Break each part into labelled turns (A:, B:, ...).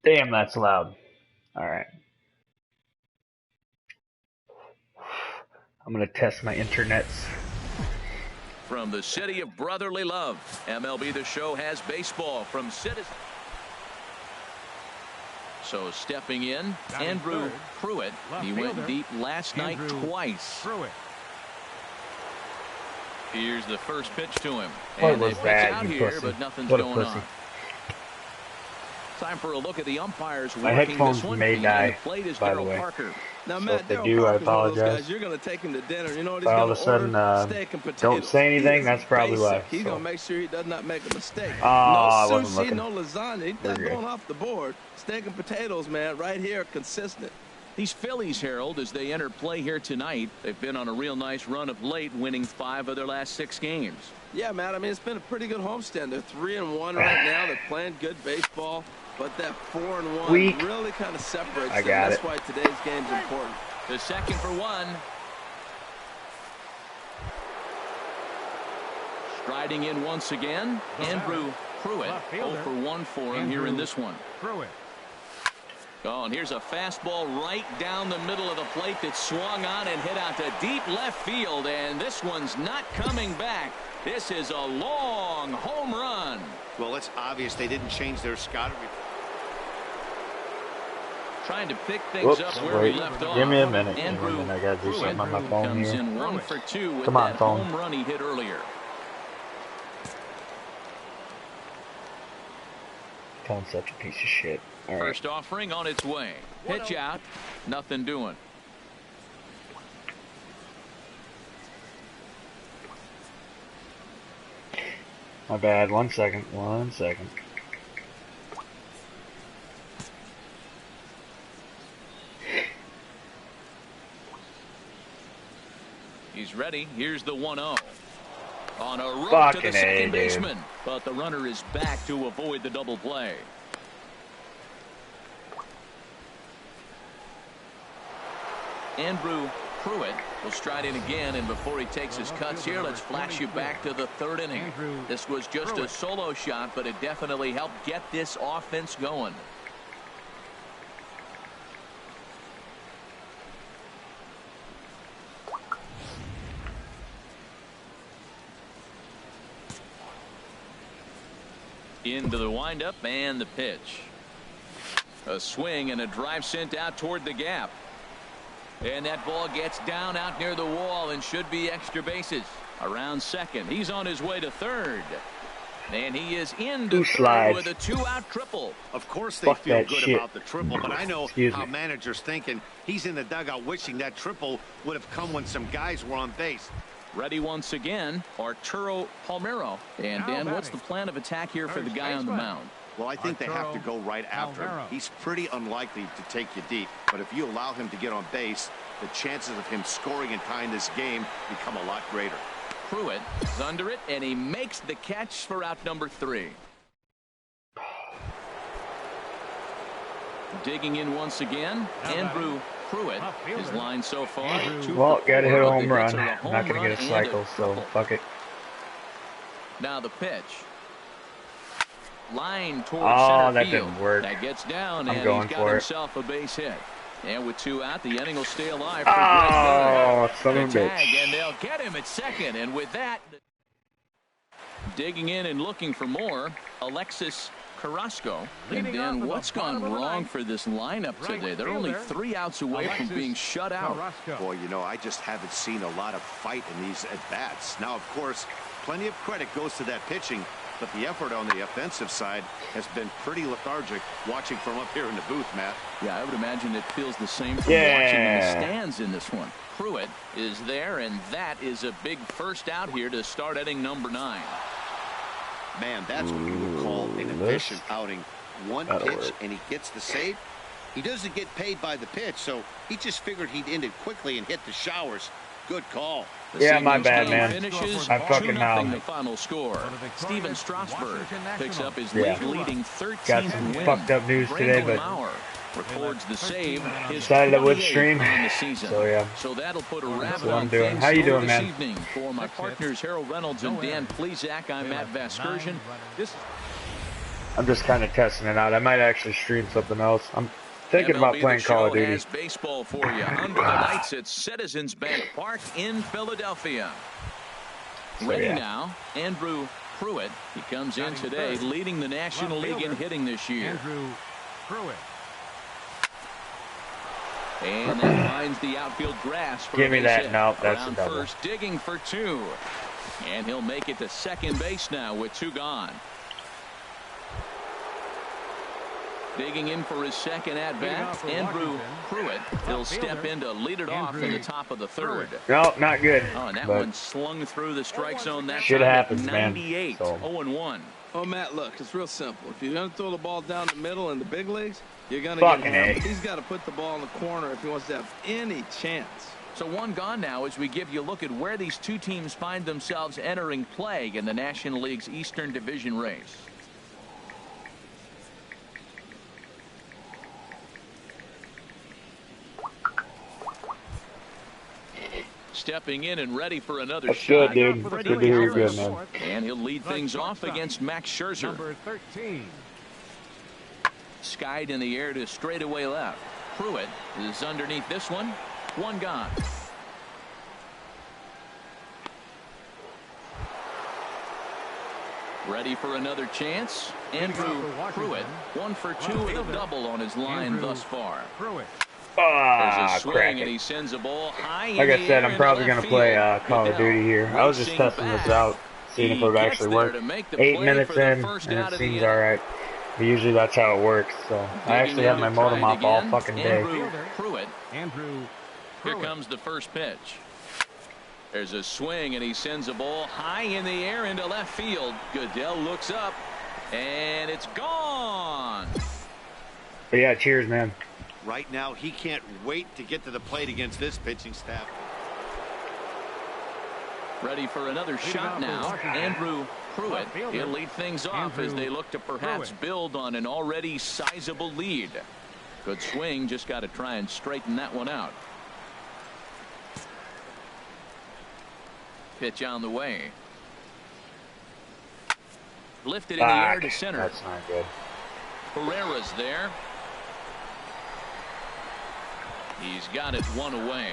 A: Damn, that's loud. All right. I'm gonna test my internets.
B: From the city of brotherly love, MLB The Show has baseball from Citizens. So stepping in, Andrew Pruitt. He went deep last night twice. Here's the first pitch to him.
A: And they pitch out
B: here, but nothing's going on. Time for a look at the umpires.
A: My headphones may die, by the way.
C: Now,
A: So
C: Matt,
A: if they do, I apologize.
C: You're going to take him to dinner. You know what
A: But all of a sudden, don't say anything. That's probably why.
C: He's going to make sure he does not make a mistake.
A: Oh,
C: no
A: I wasn't
C: sushi,
A: looking.
C: no lasagna. He's not going off the board. Steak and potatoes, man, right here, consistent.
B: These Phillies, Harold, as they enter play here tonight, they've been on a real nice run of late, winning 5 of their last 6 games.
C: Yeah, Matt, I mean, it's been a pretty good homestand. They're 3-1 right now. They're playing good baseball, but that 4-1 really kind of separates them. That's why today's game's important.
B: The second for 1. Striding in once again, Andrew Pruitt. 0 for 1 for him here in this one. Oh, and here's a fastball right down the middle of the plate that swung on and hit out to deep left field, and this one's not coming back. This is a long home run.
D: Well, it's obvious they didn't change their scouting.
B: Trying to pick things up where we left off.
A: Give me a minute.
B: Andrew
A: I gotta do something on my phone
B: comes
A: here.
B: in 1 for 2 with
A: Come on,
B: that
A: phone.
B: home run he hit earlier.
A: Phone's such a piece of shit. All right.
B: First offering on its way. Pitch out. Nothing doing.
A: My bad. 1 second. 1 second.
B: He's ready. Here's the 1-0. On a rope
A: Fucking
B: to the second
A: A,
B: baseman. But the runner is back to avoid the double play. Andrew Pruitt will stride in again, and before he takes his cuts here, let's flash you back to the 3rd inning. This was just a solo shot, but it definitely helped get this offense going. Into the windup and the pitch. A swing and a drive sent out toward the gap. And that ball gets down out near the wall and should be extra bases. Around second. He's on his way to 3rd. And he is into 3rd with a 2-out triple.
D: Of course they feel good
A: shit.
D: about the triple, but I know how managers thinking. He's in the dugout wishing that triple would have come when some guys were on base.
B: Ready once again, Arturo Palmeiro. And Dan, what's the plan of attack here for the guy on the mound?
D: Well, I think they have to go right after him. He's pretty unlikely to take you deep, but if you allow him to get on base, the chances of him scoring and tying this game become a lot greater.
B: Pruitt is under it, and he makes the catch for out number 3. Digging in once again, Andrew Pruitt. His line so far.
A: Well, gotta hit a home run. I'm not gonna get a cycle, so fuck it.
B: Now the pitch. Line towards
A: center
B: that
A: field. Didn't work.
B: That gets down,
A: I'm
B: and
A: going
B: he's got
A: for
B: himself a base hit. And with 2 out, the inning will stay alive for
A: son of a bitch.
B: And they'll get him at second. And with that, digging in and looking for more, Alexis Carrasco. And then what's gone wrong for this lineup today? They're only 3 outs away from being shut out.
D: Boy, you know, I just haven't seen a lot of fight in these at-bats. Now, of course, plenty of credit goes to that pitching, but the effort on the offensive side has been pretty lethargic watching from up here in the booth, Matt.
B: Yeah, I would imagine it feels the same from watching in the stands in this one. Pruitt is there, and that is a big first out here to start inning number 9.
D: Man, that's what you would call an efficient outing. One pitch, and he gets the save. He doesn't get paid by the pitch, so he just figured he'd end it quickly and hit the showers. Good call.
A: Yeah, my bad, man. I fucking
B: the final score. Steven Strasburg picks up his leading 13th
A: Got some
B: win.
A: fucked up news today, but
B: records the save.
A: Decided I would stream.
B: On the season.
A: So yeah.
B: So that'll put a wrap
A: what I'm
B: on
A: doing.
B: things
A: How you
B: for
A: doing,
B: this
A: man?
B: evening. For my partners Harold Reynolds and Dan Plesac, I'm Matt Vasgersian.
A: I'm just kind of testing it out. I might actually stream something else. I'm thinking about
B: MLB
A: playing
B: The
A: Call of
B: Show
A: Duty.
B: has baseball for you under the lights at Citizens Bank Park in Philadelphia.
A: So,
B: Ready
A: yeah.
B: now, Andrew Pruitt. He comes in today leading the National League in hitting this year.
E: Andrew Pruitt.
B: And that finds the outfield grass for
A: Give me
B: a base
A: that.
B: hit.
A: Nope, that's a
B: Around
A: double.
B: first, digging for 2. And he'll make it to second base now with 2 gone. Digging in for his second at-bat, Andrew Pruitt. He'll step in to lead it off in the top of the 3rd.
A: No, not good.
B: Oh, and that
A: but
B: one slung through the strike zone. That
A: shit
B: time
A: happens,
B: at
A: man.
B: 98,
A: So.
B: 0-1.
C: Oh, Matt, look, it's real simple. If you're going to throw the ball down the middle in the big leagues, you're going to get
A: Fucking
C: him.
A: A.
C: He's got to put the ball in the corner if he wants to have any chance.
B: So 1 gone now as we give you a look at where these 2 teams find themselves entering play in the National League's Eastern Division race. Stepping in and ready for another
A: That's
B: shot.
A: good, dude. That's good to hear you're good, man.
B: And he'll lead things off against Max Scherzer.
E: Number 13.
B: Skied in the air to straightaway left. Pruitt is underneath this one. 1 gone. Ready for another chance. Andrew Pruitt, 1 for 2 with a double on his line thus far.
E: Pruitt.
B: There's
A: Ah,
B: a swing
A: crack
B: and
A: it.
B: he sends a ball high in
A: Like I
B: the
A: said,
B: air
A: I'm probably
B: into
A: going
B: left
A: to play
B: field.
A: Call of Duty here. I was just
B: Racing
A: testing this
B: back.
A: out, seeing if it would
B: He
A: actually
B: gets
A: work.
B: there to make the
A: 8
B: play
A: minutes
B: for the
A: in,
B: first
A: and
B: out
A: it
B: of the
A: seems
B: inning.
A: alright. But usually that's how it works, so I actually have my modem off all fucking day.
B: Andrew Pruitt.
E: Andrew
B: Here
E: Pruitt.
B: comes the first pitch. There's a swing and he sends a ball high in the air into left field. Goodell looks up and it's gone.
A: But yeah, cheers, man.
D: Right now, he can't wait to get to the plate against this pitching staff.
B: Ready for another shot now. Andrew Pruitt. He'll lead things off as they look to perhaps build on an already sizable lead. Good swing. Just got to try and straighten that one out. Pitch on the way. Lifted in the air to center.
A: That's not good.
B: Pereira's there. He's got it 1 away.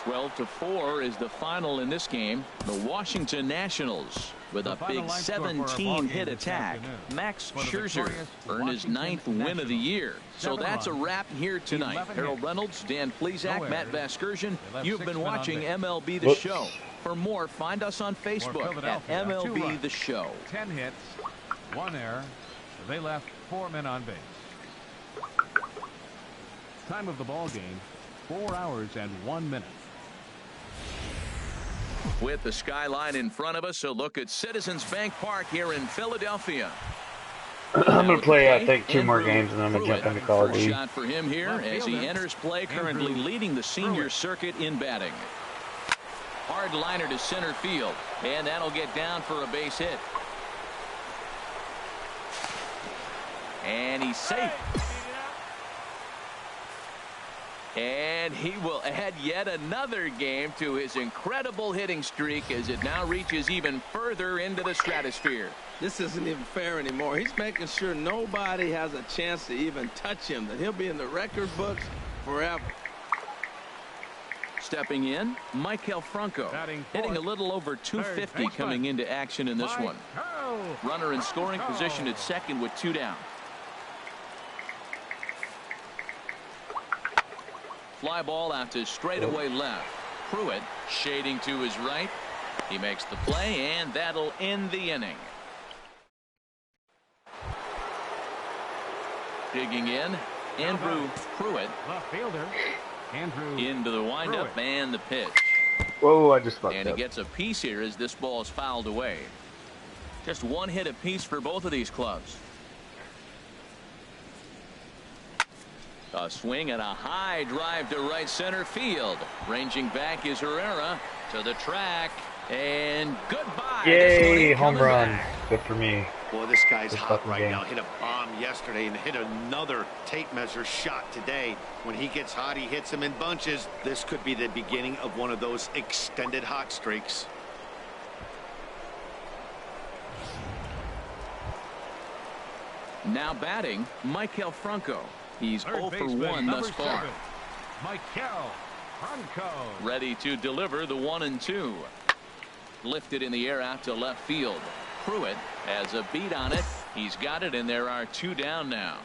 B: 12-4 is the final in this game. The Washington Nationals with a big 17-hit attack. Max Scherzer earned his 9th win of the year. So that's a wrap here tonight. Harold Reynolds, Dan Plesac, Matt Vasgersian. You've been watching MLB The Show. For more, find us on Facebook at MLB The Show.
E: 10 hits, 1 error. They left 4 men on base. Time of the ball game, 4 hours and 1 minute.
B: With the skyline in front of us, a look at Citizens Bank Park here in Philadelphia.
A: I'm going to play, I think, 2 more games, and then I'm going to jump into Call of
B: First
A: Duty.
B: shot for him here as he enters play, currently leading the senior circuit in batting. Hard liner to center field, and that'll get down for a base hit. And he's safe. And he will add yet another game to his incredible hitting streak as it now reaches even further into the stratosphere.
C: This isn't even fair anymore. He's making sure nobody has a chance to even touch him, that he'll be in the record books forever.
B: Stepping in, Maikel Franco, hitting a little over 250 coming into action in this one. Runner in scoring position at second with 2 down. Fly ball out to straightaway left. Pruitt shading to his right. He makes the play, and that'll end the inning. Digging in, Andrew Pruitt.
E: Left fielder, Andrew
B: Into the windup and the pitch.
A: Whoa, I just fucked
B: And he
A: up.
B: gets a piece here as this ball is fouled away. Just 1 hit apiece for both of these clubs. A swing and a high drive to right center field. Ranging back is Herrera to the track. And goodbye.
A: Yay, home run. Good for me.
D: Boy, this guy's
A: Good
D: hot
A: fucking
D: right
A: game.
D: now. Hit a bomb yesterday and hit another tape measure shot today. When he gets hot, he hits them in bunches. This could be the beginning of one of those extended hot streaks.
B: Now batting, Maikel Franco. He's 0 for 1 thus far.
E: Maikel Franco.
B: Ready to deliver the 1-2. Lifted in the air out to left field. Pruitt has a beat on it. He's got it, and there are 2 down now.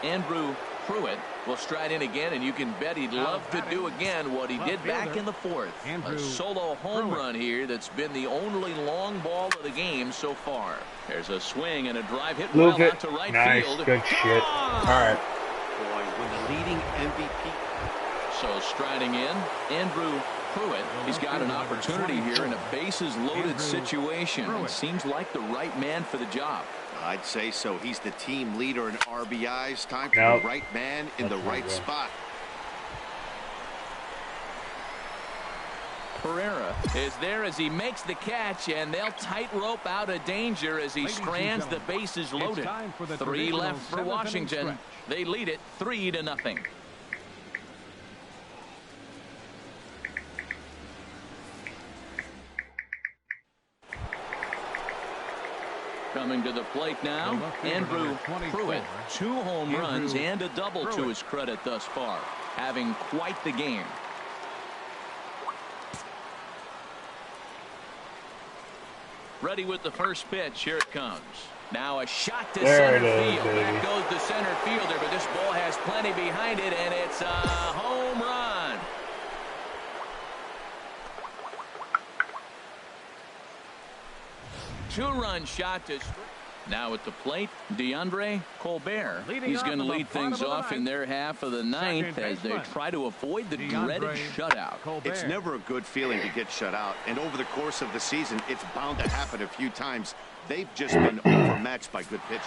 B: Andrew Pruitt will stride in again, and you can bet he'd love to do again what he did back in the 4th. A solo home run here that's been the only long ball of the game so far. There's a swing and a drive hit well out to right field.
A: Good shit. All right.
D: Boy, when the leading MVP.
B: So striding in, Andrew Pruitt. He's got an opportunity here in a bases-loaded situation. And seems like the right man for the job.
D: I'd say so. He's the team leader in RBIs. Time for the right man in the right spot.
B: Pereira is there as he makes the catch, and they'll tightrope out of danger as he strands the bases loaded. 3 left for Washington. They lead it 3-0. Coming to the plate now, Andrew Pruitt. 2 home runs and a double to his credit thus far. Having quite the game. Ready with the first pitch. Here it comes. Now a shot to center field. Back goes the center fielder, but this ball has plenty behind it, and it's a home run. Two-run shot to now at the plate, DeAndre Colbert. He's going to lead things off in their half of the 9th as they try to avoid the dreaded shutout.
D: It's never a good feeling to get shut out, and over the course of the season, it's bound to happen a few times. They've just been overmatched by good pitching.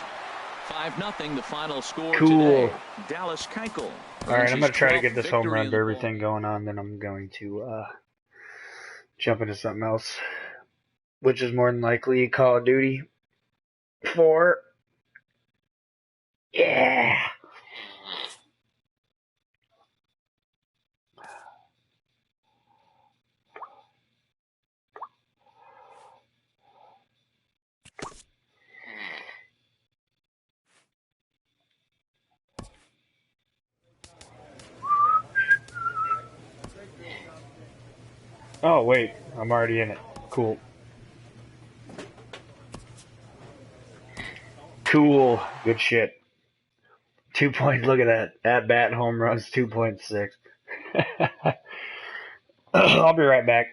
B: 5-0 the final score today. Dallas Keuchel.
A: All right, I'm going to try to get this home run derby thing going on, then I'm going to jump into something else, which is more than likely Call of Duty 4. Yeah. Oh, wait. I'm already in it. Cool. Cool. Good shit. 2 points. Look at that. At bat home runs 2.6. I'll be right back.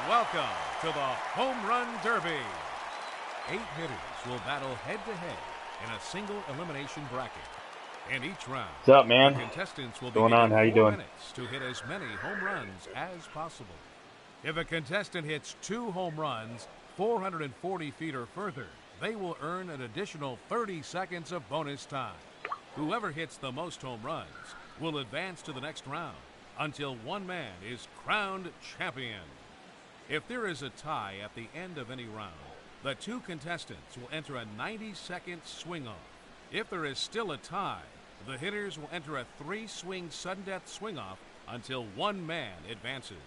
E: Welcome to the Home Run Derby. 8 hitters will battle head-to-head in a single elimination bracket. In each round,
A: what's up, man?
E: the contestants will
A: be given
E: How you
A: 4
E: doing? Minutes to hit as many home runs as possible. If a contestant hits 2 home runs 440 feet or further, they will earn an additional 30 seconds of bonus time. Whoever hits the most home runs will advance to the next round until one man is crowned champion. If there is a tie at the end of any round, the 2 contestants will enter a 90-second swing-off. If there is still a tie, the hitters will enter a 3-swing sudden-death swing-off until one man advances.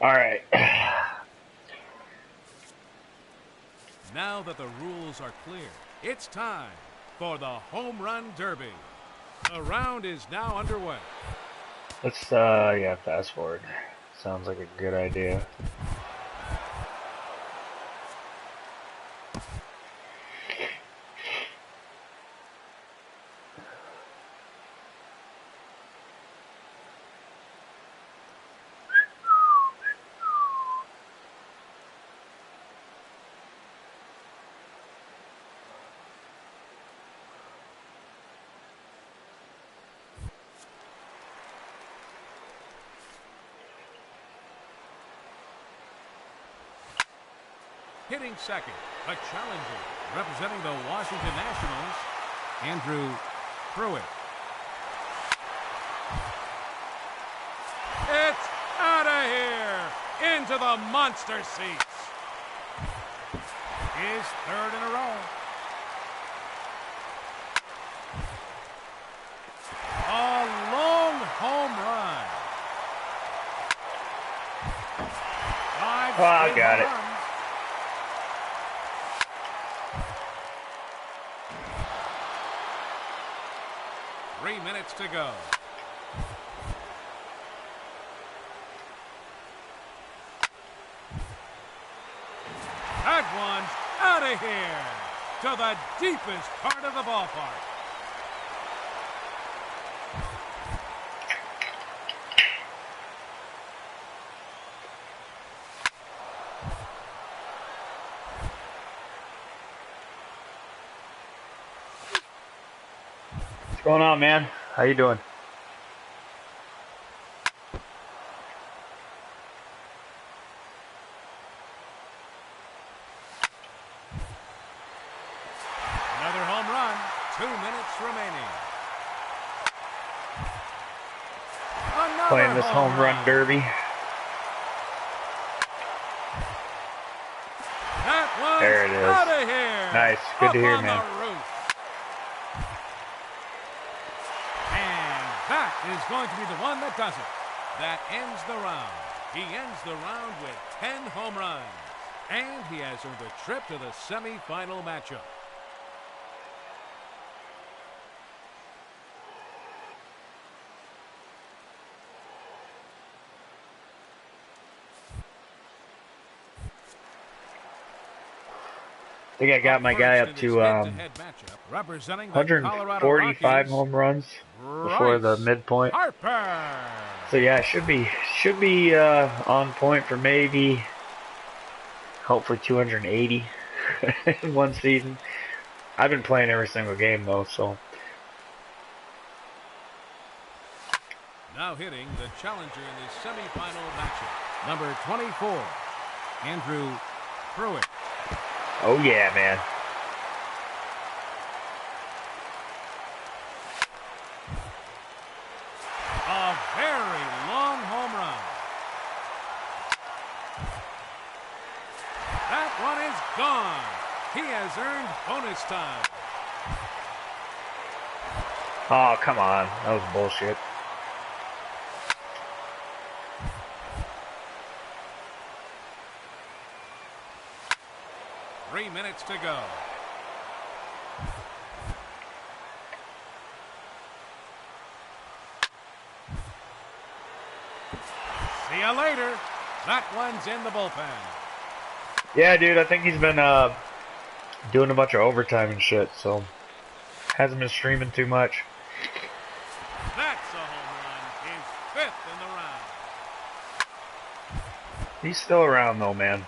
A: All right.
E: Now that the rules are clear, it's time for the Home Run Derby. The round is now underway.
A: Let's, fast forward. Sounds like a good idea.
E: Hitting second, the challenger, representing the Washington Nationals, Andrew Pruitt. It's out of here into the monster seats. His third in a row. A long home run.
A: I got it.
E: 3 minutes to go. That one's out of here to the deepest part of the ballpark.
A: What's going on, man? How you doing?
E: Another home run. 2 minutes remaining. Another
A: Playing this home run derby.
E: That one's
A: There it is.
E: out of here.
A: Nice. Good to hear,
E: on
A: man.
E: The roof. And that is going to be the one that does it. That ends the round. He ends the round with 10 home runs. And he has earned a trip to the semifinal matchup.
A: I think I got my guy up to
E: representing
A: 145 home runs before the midpoint.
E: Harper.
A: So yeah, should be on point for maybe, hopefully 280 in one season. I've been playing every single game though, so.
E: Now hitting the challenger in the semifinal matchup, number 24, Andrew Pruitt.
A: Oh yeah, man.
E: A very long home run. That one is gone. He has earned bonus time.
A: Oh, come on. That was bullshit.
E: Three minutes to go. See you later. That one's in the bullpen.
A: Yeah, dude, I think he's been doing a bunch of overtime and shit, so hasn't been streaming too much.
E: That's a home run. His 5th in the round.
A: He's still around though, man.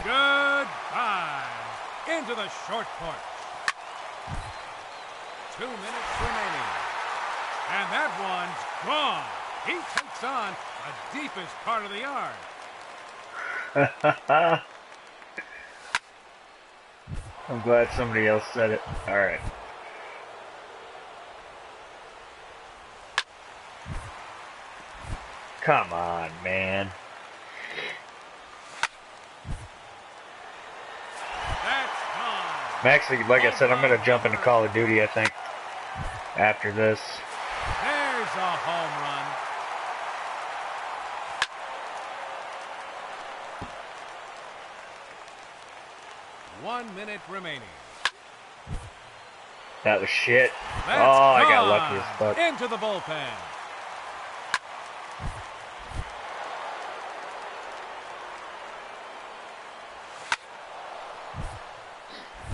E: Goodbye. Into the short porch. 2 minutes remaining. And that one's gone. He takes on the deepest part of the yard.
A: I'm glad somebody else said it. All right. Come on, man.
E: That's gone.
A: I'm actually, like I said, I'm going to jump into Call of Duty, I think, after this.
E: There's a home run. One minute remaining.
A: That was shit.
E: That's
A: I got
E: gone.
A: lucky as fuck.
E: Into the bullpen.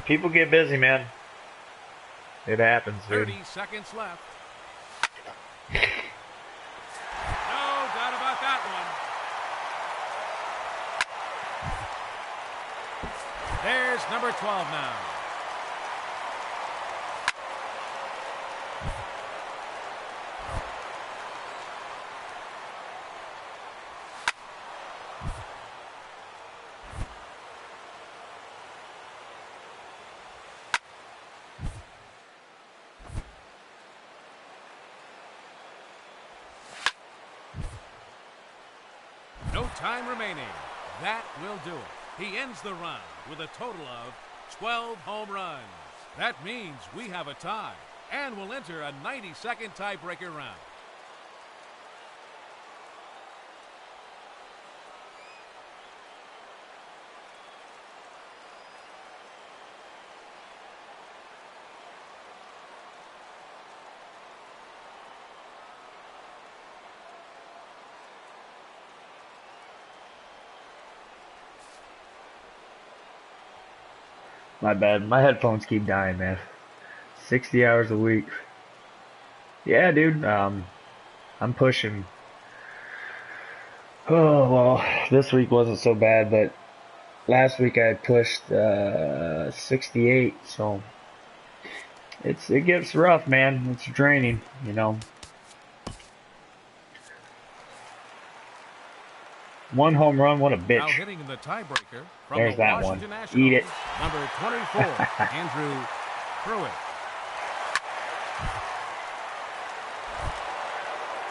A: People get busy, man. It happens, dude.
E: 30 seconds left. No doubt about that one. There's number 12 now. No time remaining. That will do it. He ends the round with a total of 12 home runs. That means we have a tie and will enter a 90-second tiebreaker round.
A: My bad. My headphones keep dying, man. 60 hours a week. Yeah, dude. I'm pushing. Oh, well, this week wasn't so bad, but last week I pushed 68, so it gets rough, man. It's draining, you know. One home run, what a bitch.
E: Now hitting in the tiebreaker from
A: There's
E: the
A: that
E: Washington
A: one.
E: Nationals,
A: Eat it.
E: number 24, Andrew Pruitt.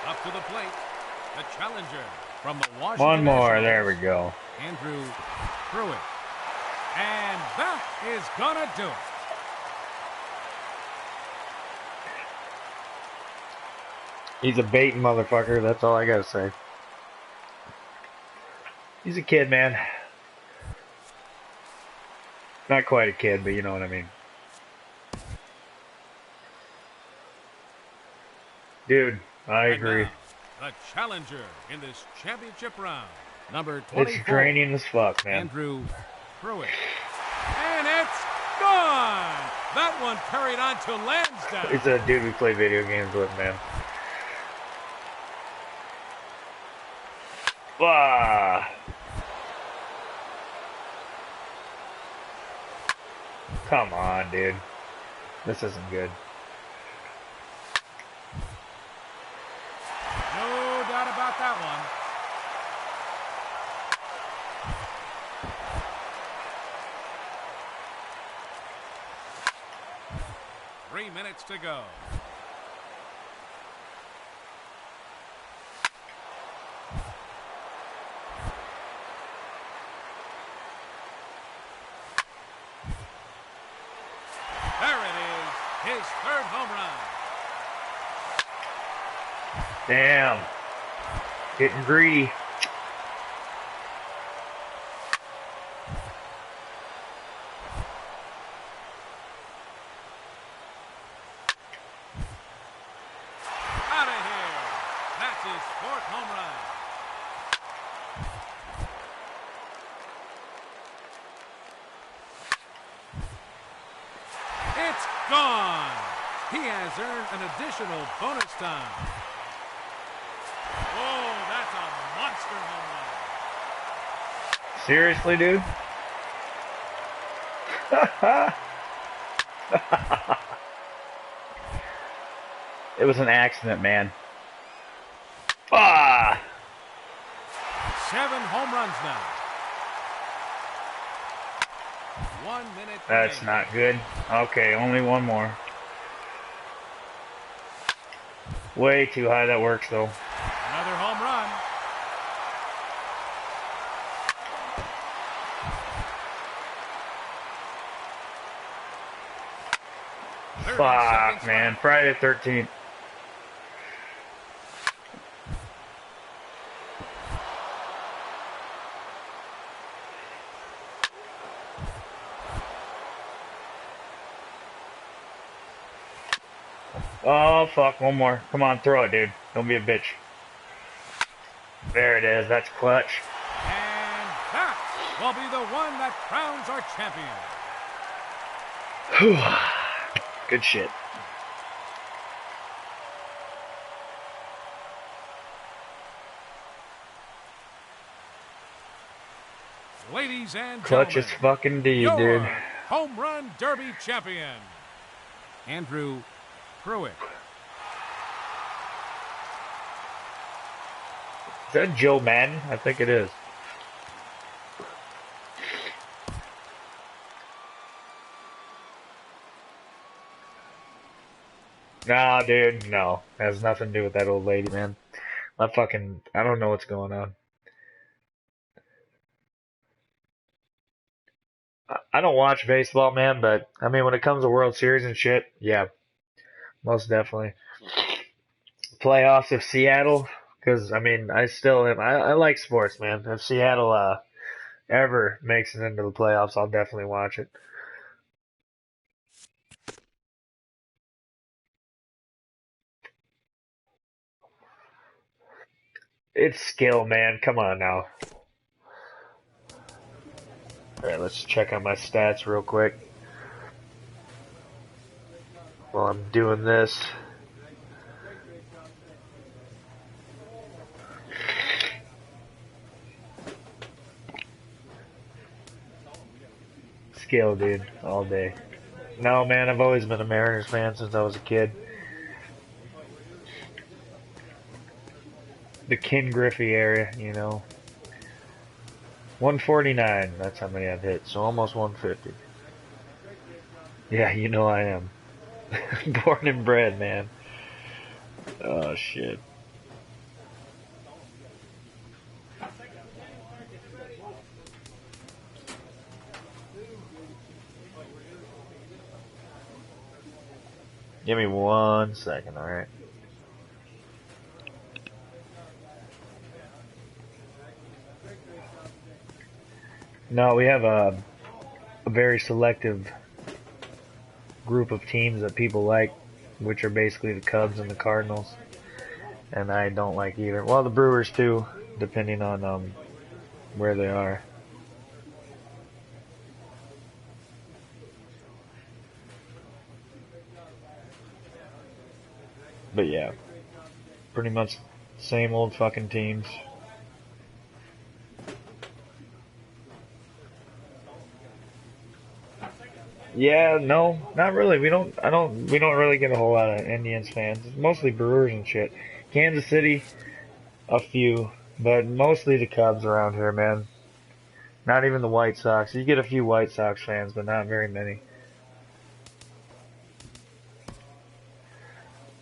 E: Up to the plate, the challenger from the Washington
A: One more,
E: Nationals,
A: there we go.
E: Andrew Pruitt. And that is gonna do it.
A: He's a baiting motherfucker, that's all I gotta say. He's a kid, man. Not quite a kid, but you know what I mean. Dude, I agree.
E: Now, the challenger in this championship round, number 24.
A: It's draining as fuck, man.
E: Andrew Pruitt. And it's gone! That one carried on to Lansdowne.
A: He's a dude we play video games with, man. Ah. Come on, dude. This isn't good.
E: No doubt about that one. Three minutes to go. There it is, his third home run.
A: Damn. Getting greedy.
E: Out of here. That's his fourth home run. It's gone. He has earned an additional bonus time. Oh, that's a monster home run.
A: Seriously, dude? It was an accident, man. Ah!
E: 7 home runs now. 1 minute.
A: That's
E: remaining.
A: not good. Okay, only one more. Way too high that works, though.
E: Another home run.
A: Fuck, man. Friday the 13th. Oh, fuck. One more. Come on, throw it, dude. Don't be a bitch. There it is. That's clutch.
E: And that will be the one that crowns our champion.
A: Good shit.
E: Ladies and
A: Clutch
E: gentlemen,
A: as fucking D,
E: your
A: dude.
E: home run derby champion, Andrew Pruitt.
A: Is that Joe Madden? I think it is. Nah, dude, no. Has nothing to do with that old lady, man. I don't know what's going on. I don't watch baseball, man, but I mean, when it comes to World Series and shit, yeah, most definitely. Playoffs of Seattle, because I mean, I still am. I like sports, man. If Seattle ever makes it into the playoffs, I'll definitely watch it. It's skill, man. Come on now. Alright, let's check on my stats real quick while I'm doing this. Skill, dude, all day. No, man, I've always been a Mariners fan since I was a kid. The Ken Griffey area, you know. 149, that's how many I've hit, so almost 150. Yeah, you know I am. Born and bred, man. Oh, shit. Give me 1 second, alright? No, we have a very selective group of teams that people like, which are basically the Cubs and the Cardinals. And I don't like either. Well, the Brewers too, depending on where they are. But yeah, pretty much same old fucking teams. Yeah, no, not really. We don't really get a whole lot of Indians fans. It's mostly Brewers and shit. Kansas City, a few, but mostly the Cubs around here, man. Not even the White Sox. You get a few White Sox fans, but not very many.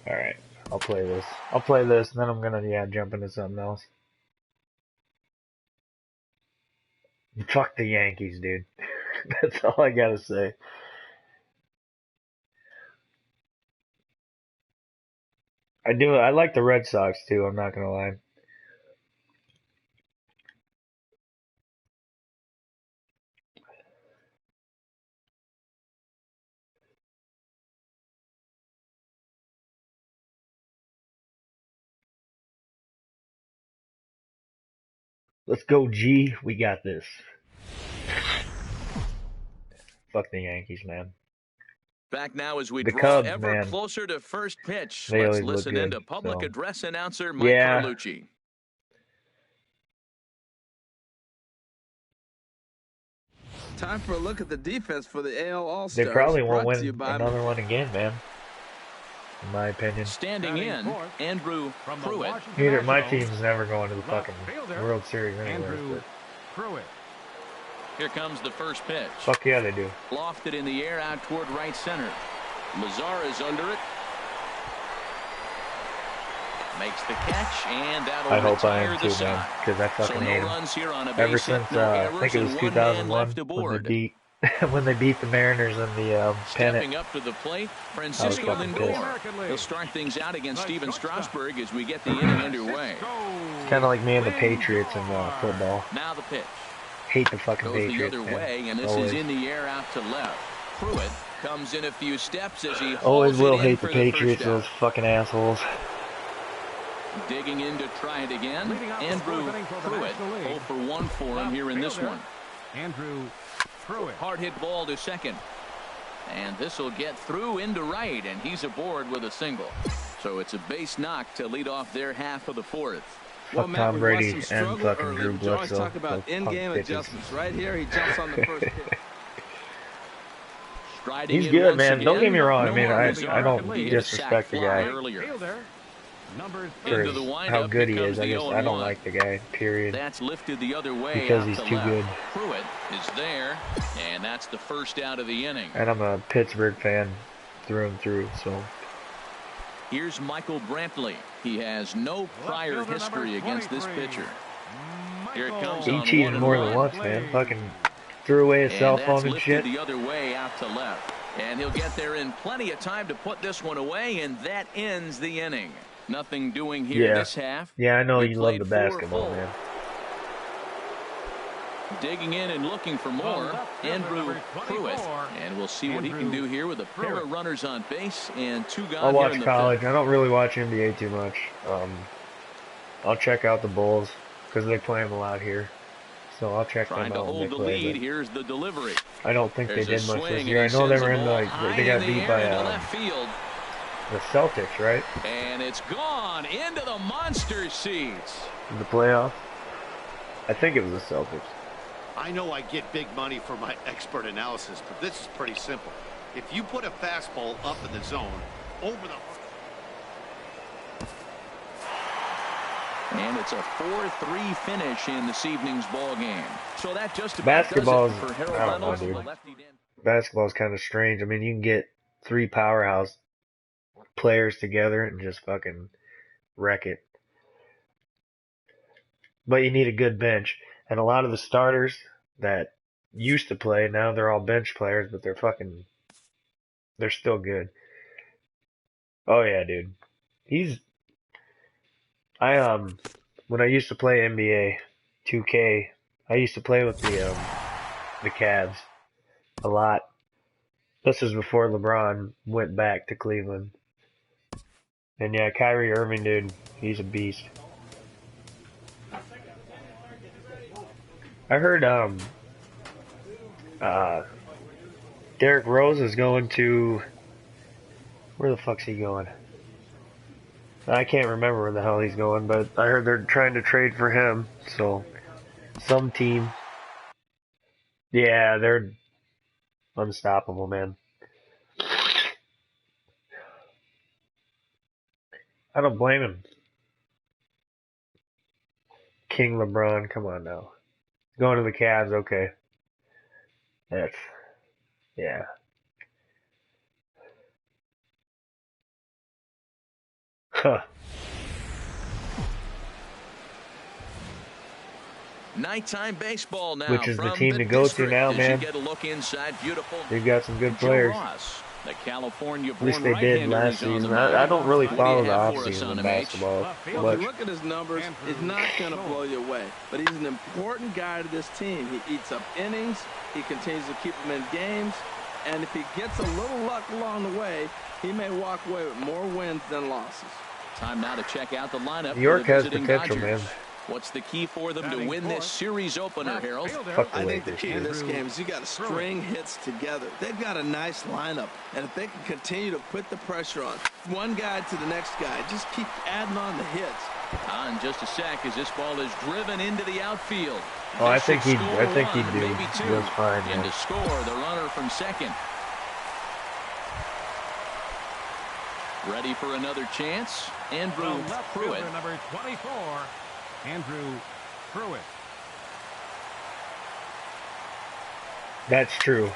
A: Alright, I'll play this. I'll play this, and then I'm gonna, jump into something else. Fuck the Yankees, dude. That's all I gotta say. I like the Red Sox too, I'm not gonna lie. Let's go, G. We got this. Fuck the Yankees, man.
B: Back now as we
A: The
B: draw
A: Cubs,
B: ever
A: man.
B: closer to first pitch.
A: They
B: Let's
A: always look
B: listen in
A: good.
B: to public
A: So.
B: address announcer Mike
A: Yeah.
B: Carlucci.
C: Time for a look at the defense for the AL All-Stars.
A: They probably won't win another one again, man. In my opinion.
B: Standing in, Andrew Pruitt.
A: Neither my team's never going to the fucking World Series anyway.
E: Pruitt.
B: Here comes the first pitch.
A: Fuck yeah, they do.
B: Lofted in the air out toward right center. Mazzara's under it. Makes the catch, and that'll
A: I hope I
B: retire
A: am
B: the
A: too, man,
B: side.
A: because I fucking
B: So no
A: hate
B: runs here on a
A: them.
B: base
A: Ever
B: hit,
A: since
B: no
A: I
B: errors,
A: think it was
B: and 1 man
A: 2001
B: left
A: when
B: aboard.
A: they beat when they beat the Mariners in the
B: Stepping
A: pennant.
B: up to the plate, Francisco
A: fucking
B: Lindor. He'll start things out against Steven Strasburg as we get the inning underway.
A: It's kind of like me and the Patriots in football.
B: Now the pitch.
A: Hate the fucking
B: Goes
A: Patriots,
B: the other
A: man.
B: way, and this
A: Always.
B: is in the air out to left. Pruitt comes in a few steps as he
A: Always
B: hauls
A: will
B: it in
A: hate
B: for
A: the
B: the
A: Patriots,
B: first
A: those
B: out.
A: fucking assholes.
B: Digging in to try it again. Andrew Pruitt. 0 for 1 for him here in this one.
E: Andrew Pruitt.
B: Hard hit ball to second. And this will get through into right, and he's aboard with a single. So it's a base knock to lead off their half of the fourth.
C: Well,
A: Fuck
C: Matt,
A: Tom
C: we
A: Brady
C: watched some
A: and
C: struggle
A: fucking
C: early,
A: Drew
C: but you always
A: Bledsoe.
C: talk about
A: Those
C: in-game
A: punk bitches.
C: adjustments. Right here, he jumps on the first pitch.
B: Striding
A: He's
B: in
A: good,
B: once
A: man. Don't
B: again.
A: get me wrong. I
B: No
A: mean,
B: Mazzara.
A: I don't
B: He hit a sac
A: disrespect the
B: fly
A: guy
B: earlier.
E: Number
A: for
B: Into the
A: how
B: windup,
A: good he
B: here
A: is.
B: comes
A: I
B: the
A: just I don't
B: 0-1.
A: like the guy. Period.
B: That's lifted the other way
A: Because
B: out
A: he's
B: to
A: too
B: left.
A: good.
B: Pruitt is there, and that's the first out of the inning.
A: And I'm a Pittsburgh fan through and through. So
B: Here's Michael Brantley. He has no prior history against this pitcher. Here it comes
A: he
B: on
A: cheated more
B: 1-1.
A: than once, man. Fucking threw away his cell
B: And
A: phone
B: that's
A: and
B: lifted
A: shit.
B: the other way out to left. And he'll get there in plenty of time to put this one away, and that ends the inning. Nothing doing here this half.
A: Yeah, I know
B: We
A: you love the
B: played 4
A: basketball,
B: full.
A: man.
B: Digging in and looking for more, Andrew Pruitt. And we'll see what he can do here with a pair of runners on base and 2 gone
A: I'll
B: here
A: watch
B: in the
A: college.
B: fifth.
A: I don't really watch NBA too much. I'll check out the Bulls because they play them a lot here. So I'll check
B: Trying
A: them
B: to
A: out when
B: hold
A: they
B: the
A: play.
B: lead. Here's the delivery.
A: I don't think
B: There's
A: they
B: a
A: did much
B: swing,
A: this
B: and
A: year. I
B: he
A: know they
B: sends
A: were
B: the
A: in
B: ball
A: like
B: high
A: they got
B: in the
A: beat
B: air
A: by
B: into left field.
A: the Celtics, right?
B: And it's gone into the monster seats.
A: In the playoffs. I think it was the Celtics.
D: I know I get big money for my expert analysis, but this is pretty simple. If you put a fastball up in the zone, over the...
B: And it's a 4-3 finish in this evening's ball game. So that just about
A: Basketball's,
B: does it for Harold
A: I don't know,
B: Reynolds.
A: dude.
B: The lefty Dan.
A: Basketball's kind of strange. I mean, you can get 3 powerhouse players together and just fucking wreck it. But you need a good bench. And a lot of the starters that used to play, now they're all bench players, but they're still good. Oh yeah, dude. When I used to play NBA 2K, I used to play with the Cavs a lot. This is before LeBron went back to Cleveland. And yeah, Kyrie Irving, dude, he's a beast. I heard Derrick Rose is going to, where the fuck's he going? I can't remember where the hell he's going, but I heard they're trying to trade for him. So some team, yeah, they're unstoppable, man. I don't blame him. King LeBron, come on now. Going to the Cavs, okay. Yeah. Huh.
B: Nighttime baseball now.
A: Which is the
B: from
A: team to go to
B: district
A: now,
B: as
A: man.
B: You get a look inside. Beautiful.
A: They've got some good
B: Joe
A: players.
B: Ross, the California
A: At least they did last season. I don't really follow the offseason in basketball
C: Well, if
A: much.
C: you look at his numbers, he's not going to blow you away. But he's an important guy to this team. He eats up innings. He continues to keep them in games. And if he gets a little luck along the way, he may walk away with more wins than losses.
B: Time now to check out the lineup.
A: New York
B: for the
A: has
B: visiting
A: potential,
B: Dodgers.
A: man.
B: What's the key for them to win this series opener, Harold?
A: Fuck the
C: I think the
A: Lakers,
C: key to
A: dude.
C: this game is you got to string hits together. They've got a nice lineup, and if they can continue to put the pressure on one guy to the next guy, just keep adding on the hits.
B: In just a sec as this ball is driven into the outfield.
A: Oh, I
B: This
A: think
B: should
A: he'd
B: score one,
A: do
B: maybe 2.
A: just fine,
B: And
A: man.
B: to score, the runner from second. Ready for another chance? Andrew Pruitt.
E: Number 24, Andrew Pruitt.
A: That's true.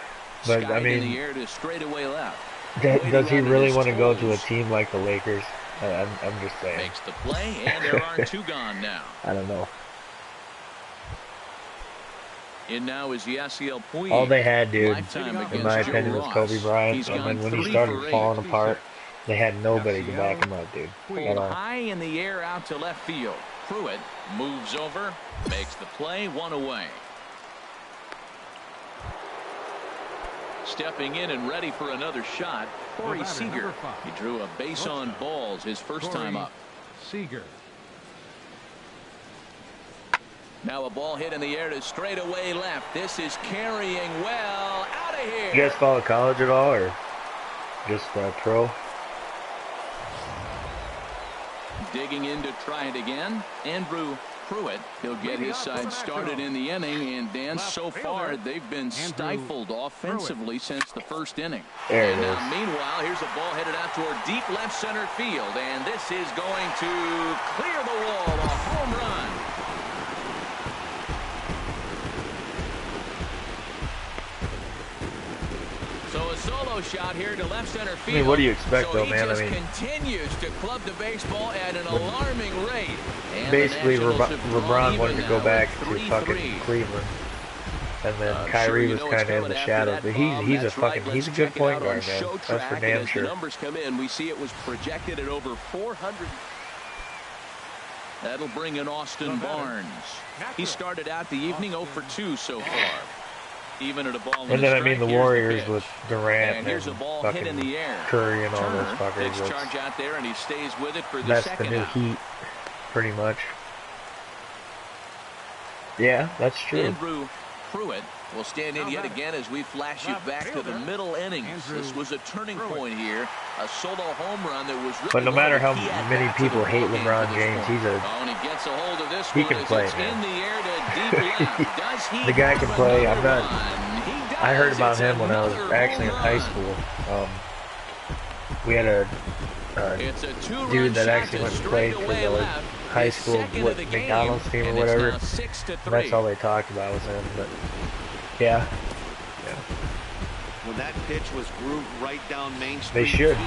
A: But I
B: Skied in the
A: mean,
B: air to straightaway left.
A: does he
B: Waiting on
A: really
B: his
A: want to go to a
B: toes.
A: team like the Lakers? I'm just saying.
B: Makes the play, and there are 2 gone now.
A: I don't know.
B: In now is Yasiel Puig.
A: All they had, dude,
B: Lifetime
A: in
B: against
A: my
B: Joe
A: opinion, was
B: Ross.
A: Kobe Bryant.
B: He's
A: And
B: gone
A: then when he
B: 3
A: started
B: for 8.
A: falling apart, they had nobody to back him up, dude. At
B: Pulled
A: all.
B: high in the air out to left field. Pruitt moves over, makes the play, 1 away. Stepping in and ready for another shot, Corey
E: batter,
B: Seager.
E: number 5.
B: He drew a base on balls his first time up.
E: Seager.
B: Now a ball hit in the air to straightaway left. This is carrying well out of here.
A: You guys follow college at all, or just pro?
B: Digging in to try it again. Andrew Pruitt. He'll get his side started in the inning. And Dan, so far, they've been stifled offensively since the first inning.
A: There it
B: And
A: is.
B: now, meanwhile, here's a ball headed out toward deep left center field. And this is going to clear the wall. A home run. So a solo shot here to left center field.
A: I mean, what do you expect,
B: so
A: though, man?
B: He
A: I
B: just
A: mean,
B: continues to club the baseball at an alarming rate. And
A: basically,
B: the Nationals have drawn
A: LeBron
B: even
A: wanted to go
B: now
A: back
B: at
A: to
B: 3-3.
A: fucking Cleveland. And then Kyrie was kind of in the shadows, but he's a good point guard, man. That's for damn sure.
B: The numbers come in, we see it was projected at over 400. That'll bring in Austin Barnes. He started out the evening 0 for 2 so far. Even at a ball.
A: And then I mean the Warriors with Durant
B: and here's a ball hit in the air.
A: Curry and all those fuckers.
B: Takes charge out there and he stays with it for the
A: that's
B: second.
A: That's the new Heat, pretty much. Yeah, that's true.
B: Andrew Pruitt will stand in yet again as we flash you back to the middle innings. This was a turning point here. A solo home run that was really.
A: But no matter how many people hate LeBron James, he can play, man. The guy can play. I heard about him when I was actually in high school. We had a dude that actually went and played for the high school McDonald's team or whatever. And that's all they talked about was him. But yeah.
D: When that pitch was grooved right down Main Street,
A: they should.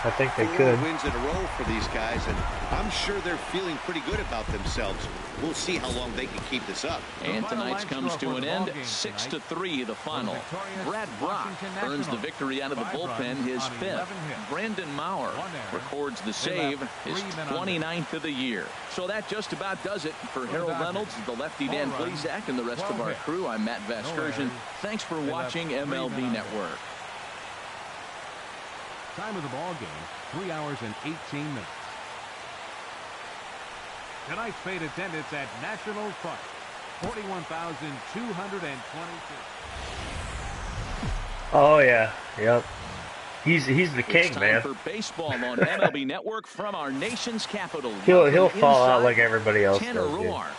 A: I think they could.
D: 4 wins in a row for these guys, and I'm sure they're feeling pretty good about themselves. We'll see how long they can keep this up.
B: And tonight's comes to an end, 6-3 the final. Brad Brock earns the victory out of the bullpen, his 5th. Brandon Maurer records the save, his 29th of the year. So that just about does it for Harold Reynolds, the lefty Dan Plesac, and the rest of our crew. I'm Matt Vasgersian. Thanks for watching MLB Network.
E: Time of the ball game, 3 hours and 18 minutes. Tonight's paid attendance at National Park, 41,222.
A: Oh yeah, yep. He's the king,
B: time
A: man.
B: For baseball on MLB Network from our nation's capital.
A: He'll fall out like everybody else
B: Tanner
A: does.
B: Roark,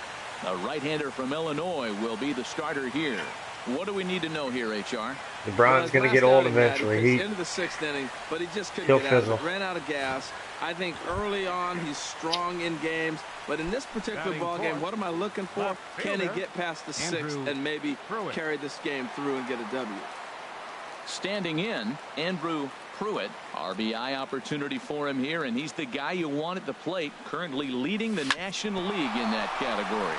B: a right-hander from Illinois, will be the starter here. What do we need to know here, HR?
A: LeBron's going to get old eventually.
C: He's into the 6th inning, but he just couldn't get out of it. Ran out of gas. I think early on he's strong in games, but in this particular ball game, what am I looking for? Can he get past the 6th and maybe carry this game through and get a W?
B: Standing in, Andrew Pruitt. RBI opportunity for him here, and he's the guy you want at the plate, currently leading the National League in that category.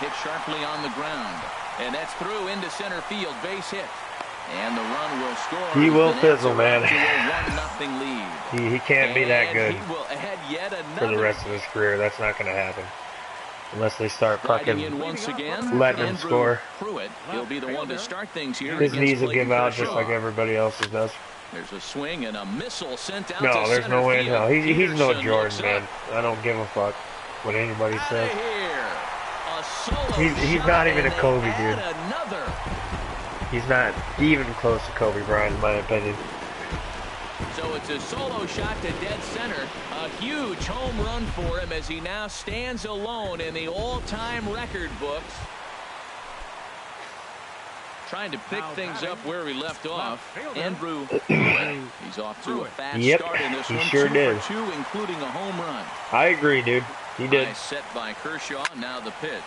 B: Hit sharply on the ground. And that's through into center field, base hit. And the run will score.
A: He will fizzle, man.
B: 1-0 lead.
A: He can't be that good
B: he will add yet
A: for the rest of his career. That's not going to happen. Unless they start fucking letting him score.
B: Pruitt, he'll be the one to start things here.
A: His knees will give out just like everybody else's does.
B: There's a swing and a missile sent out
A: no, there's no way in hell. He's no Jordan, man. I don't give a fuck what anybody says. He's not even a Kobe, dude. He's not even close to Kobe Bryant, in my opinion.
B: So it's a solo shot to dead center. A huge home run for him as he now stands alone in the all-time record books. Trying to pick things up where we left off. Andrew, he's off to a fast start in this one.
A: Sure did.
B: 2 for 2, including a home run.
A: I agree, dude. He did.
B: Nice set by Kershaw. Now the pitch.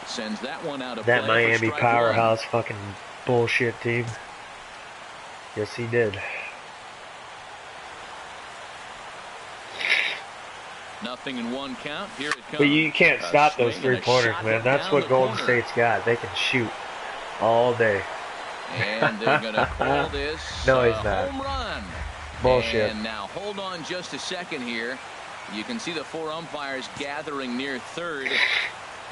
B: Sends that one out of play.
A: That Miami powerhouse fucking bullshit team. Yes, he did.
B: Nothing in 1 count. Here it comes.
A: But you can't stop those 3-pointers, man. That's what Golden State's got. They can shoot all day.
B: And they're going to call this
A: no, he's not.
B: Home run.
A: Bullshit.
B: And now hold on just a second here. You can see the 4 umpires gathering near third.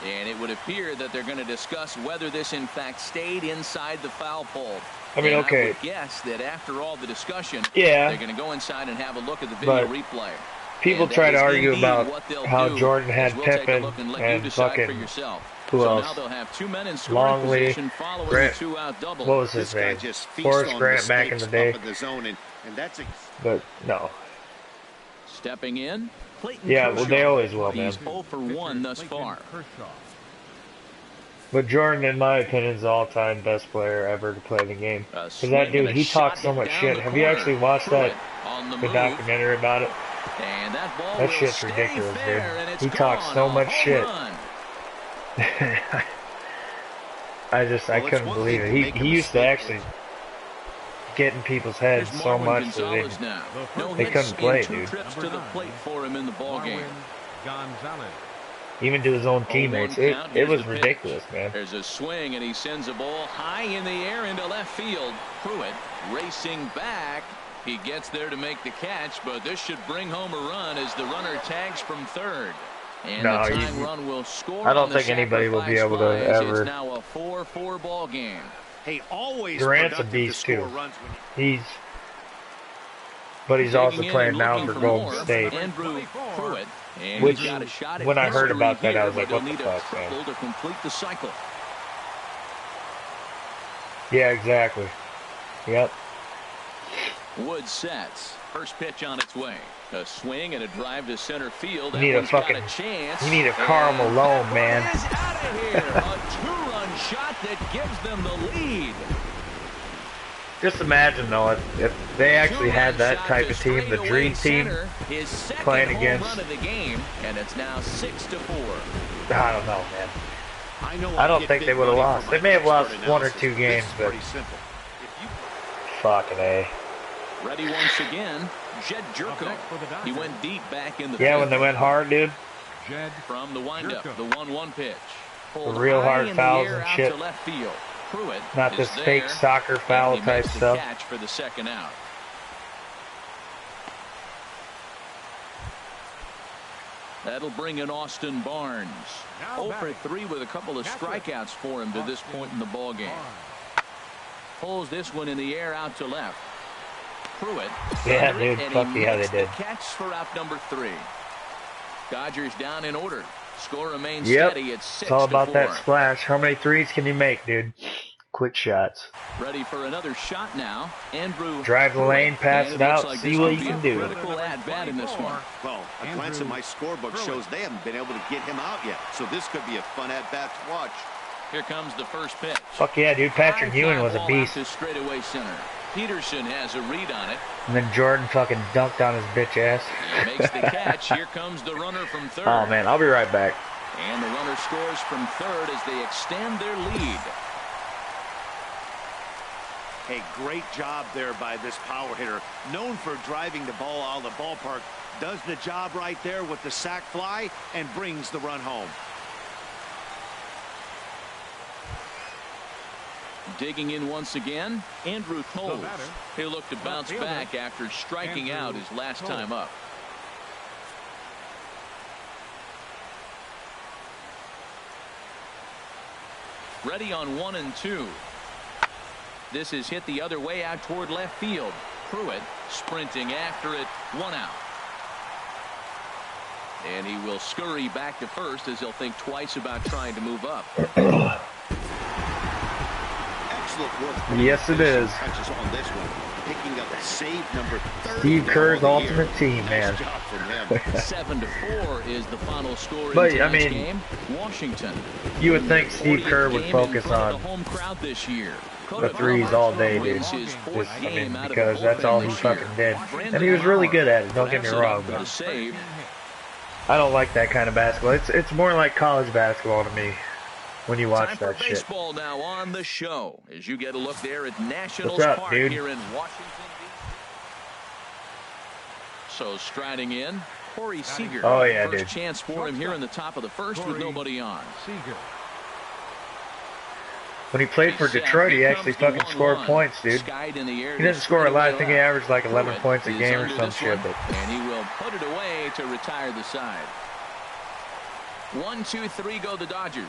B: And it would appear that they're going to discuss whether this in fact stayed inside the foul pole.
A: I mean, okay.
B: I would guess that after all the discussion,
A: yeah,
B: they're going to go inside and have a look at the video replay.
A: People try to argue about how Jordan had Pippen and fucking who else?
B: Now they'll have 2 men in scoring position following the 2-out double.
A: What was his name? Forrest Grant back in the day. But no.
B: Stepping in.
A: Yeah, well, they always will, man.
B: He's 0 for 1 thus far.
A: But Jordan, in my opinion, is the all-time best player ever to play the game. Because that dude, he talks so much shit. Have you actually watched the documentary about it?
B: And
A: that shit's ridiculous, dude. He talks so much shit. I couldn't believe it. He used to actually get in people's heads so much that they couldn't play, dude.
B: Trips to the plate for him in the ball game.
A: even to his own
B: 0-1
A: teammates.
B: count.
A: It
B: Here's
A: was
B: the pitch.
A: ridiculous, man.
B: There's a swing, and he sends a ball high in the air into left field. Pruitt racing back. He gets there to make the catch, but this should bring home a run as the runner tags from third. And
A: No,
B: the tying run will score.
A: I don't
B: on the
A: think anybody will be able to
B: sacrifice fly, as
A: ever.
B: It's now a 4-4 ball game.
D: Hey, always
A: Durant's a
D: productive to
A: beast
D: score
A: too.
D: runs when you...
A: But he's also playing now for Golden
B: more.
A: State.
B: Andrew Pruitt, and
A: Which,
B: he's got a shot at
A: when I heard
B: history
A: about that,
B: here,
A: I was like,
B: but
A: what the
B: they'll need a
A: fuck, man?
B: triple to complete the cycle.
A: Yeah, exactly. Yep.
B: Wood sets. First pitch on its way. A swing and a drive to center field.
A: You need a fucking. You need a Karl Malone, man.
B: Is out of here. A two-run shot that gives them the lead.
A: Just imagine though, if they actually had that type of team, the dream team, playing against.
B: Run of the game, and it's now 6-4.
A: I don't know, man. I don't think they would have lost. They may have lost one or two games, but fucking A.
B: Ready once again, Jed Jerko. He went deep back in the
A: Yeah,
B: fifth.
A: when they went hard, dude.
B: From the windup, the 1-1 pitch. Pulled
A: Real
B: high
A: hard
B: in
A: fouls
B: the air
A: and
B: out
A: shit.
B: to left field. Pruitt
A: Not this
B: is
A: fake
B: there,
A: soccer foul
B: and he
A: type
B: makes the
A: stuff.
B: catch for the second out. That'll bring in Austin Barnes. 0 for 3 with a couple of strikeouts for him to this point in the ball game. Pulls this one in the air out to left. Pruitt.
A: Yeah, dude. Fuck yeah, they did.
B: Catch for out number 3. Dodgers down in order. Score remains
A: Yep.
B: steady at 6-4.
A: It's all about that splash. How many threes can you make, dude? Quick shots.
B: Ready for another shot now. Andrew
A: Drive the lane, pass it out,
B: like
A: see what you can do.
B: Critical at bat in this one.
D: Well, a glance at my scorebook shows they haven't been able to get him out yet. So this could be a fun at bat to watch.
B: Here comes the first pitch.
A: Fuck yeah, dude. Patrick Ewing was a beast.
B: To straightaway center. Peterson has a read on it.
A: And then Jordan fucking dunked on his bitch ass.
B: He makes the catch. Here comes the runner from third.
A: Oh man, I'll be right back.
B: And the runner scores from third as they extend their lead.
D: Hey, great job there by this power hitter. Known for driving the ball out of the ballpark. Does the job right there with the sac fly and brings the run home.
B: Digging in once again, Andrew Knowles. He'll look to bounce back after striking out his last time up. Ready on 1 and 2. This is hit the other way out toward left field. Pruitt sprinting after it. 1 out. And he will scurry back to first as he'll think twice about trying to move up.
D: Excellent work.
A: Yes, it is.
D: Touches on this one, picking up save number 30.
A: Steve Kerr's ultimate team, man.
D: Nice job from him.
B: 7-4 is the final score in
A: But,
B: tonight's
A: I mean,
B: game. Washington.
A: You would think Steve Kerr would focus on
B: the home crowd this year.
A: the threes all day, dude. Just, I mean, because that's all he fucking did. And he was really good at it, don't get me wrong, but I don't like that kind of basketball. It's more like college basketball to me when you watch that shit.
B: Baseball now on the show as you get a look there at Nationals
A: What's up,
B: Park
A: dude?
B: here in Washington, D.C. So striding in, Corey Seager.
A: Oh yeah,
B: First
A: dude.
B: chance for him here in the top of the first with nobody on.
A: When he played for Detroit, he actually fucking scored points, dude. He didn't score a lot. I think he averaged like 11 points a game or some shit. But
B: and he will put it away to retire the side. 1, 2, 3 go the Dodgers.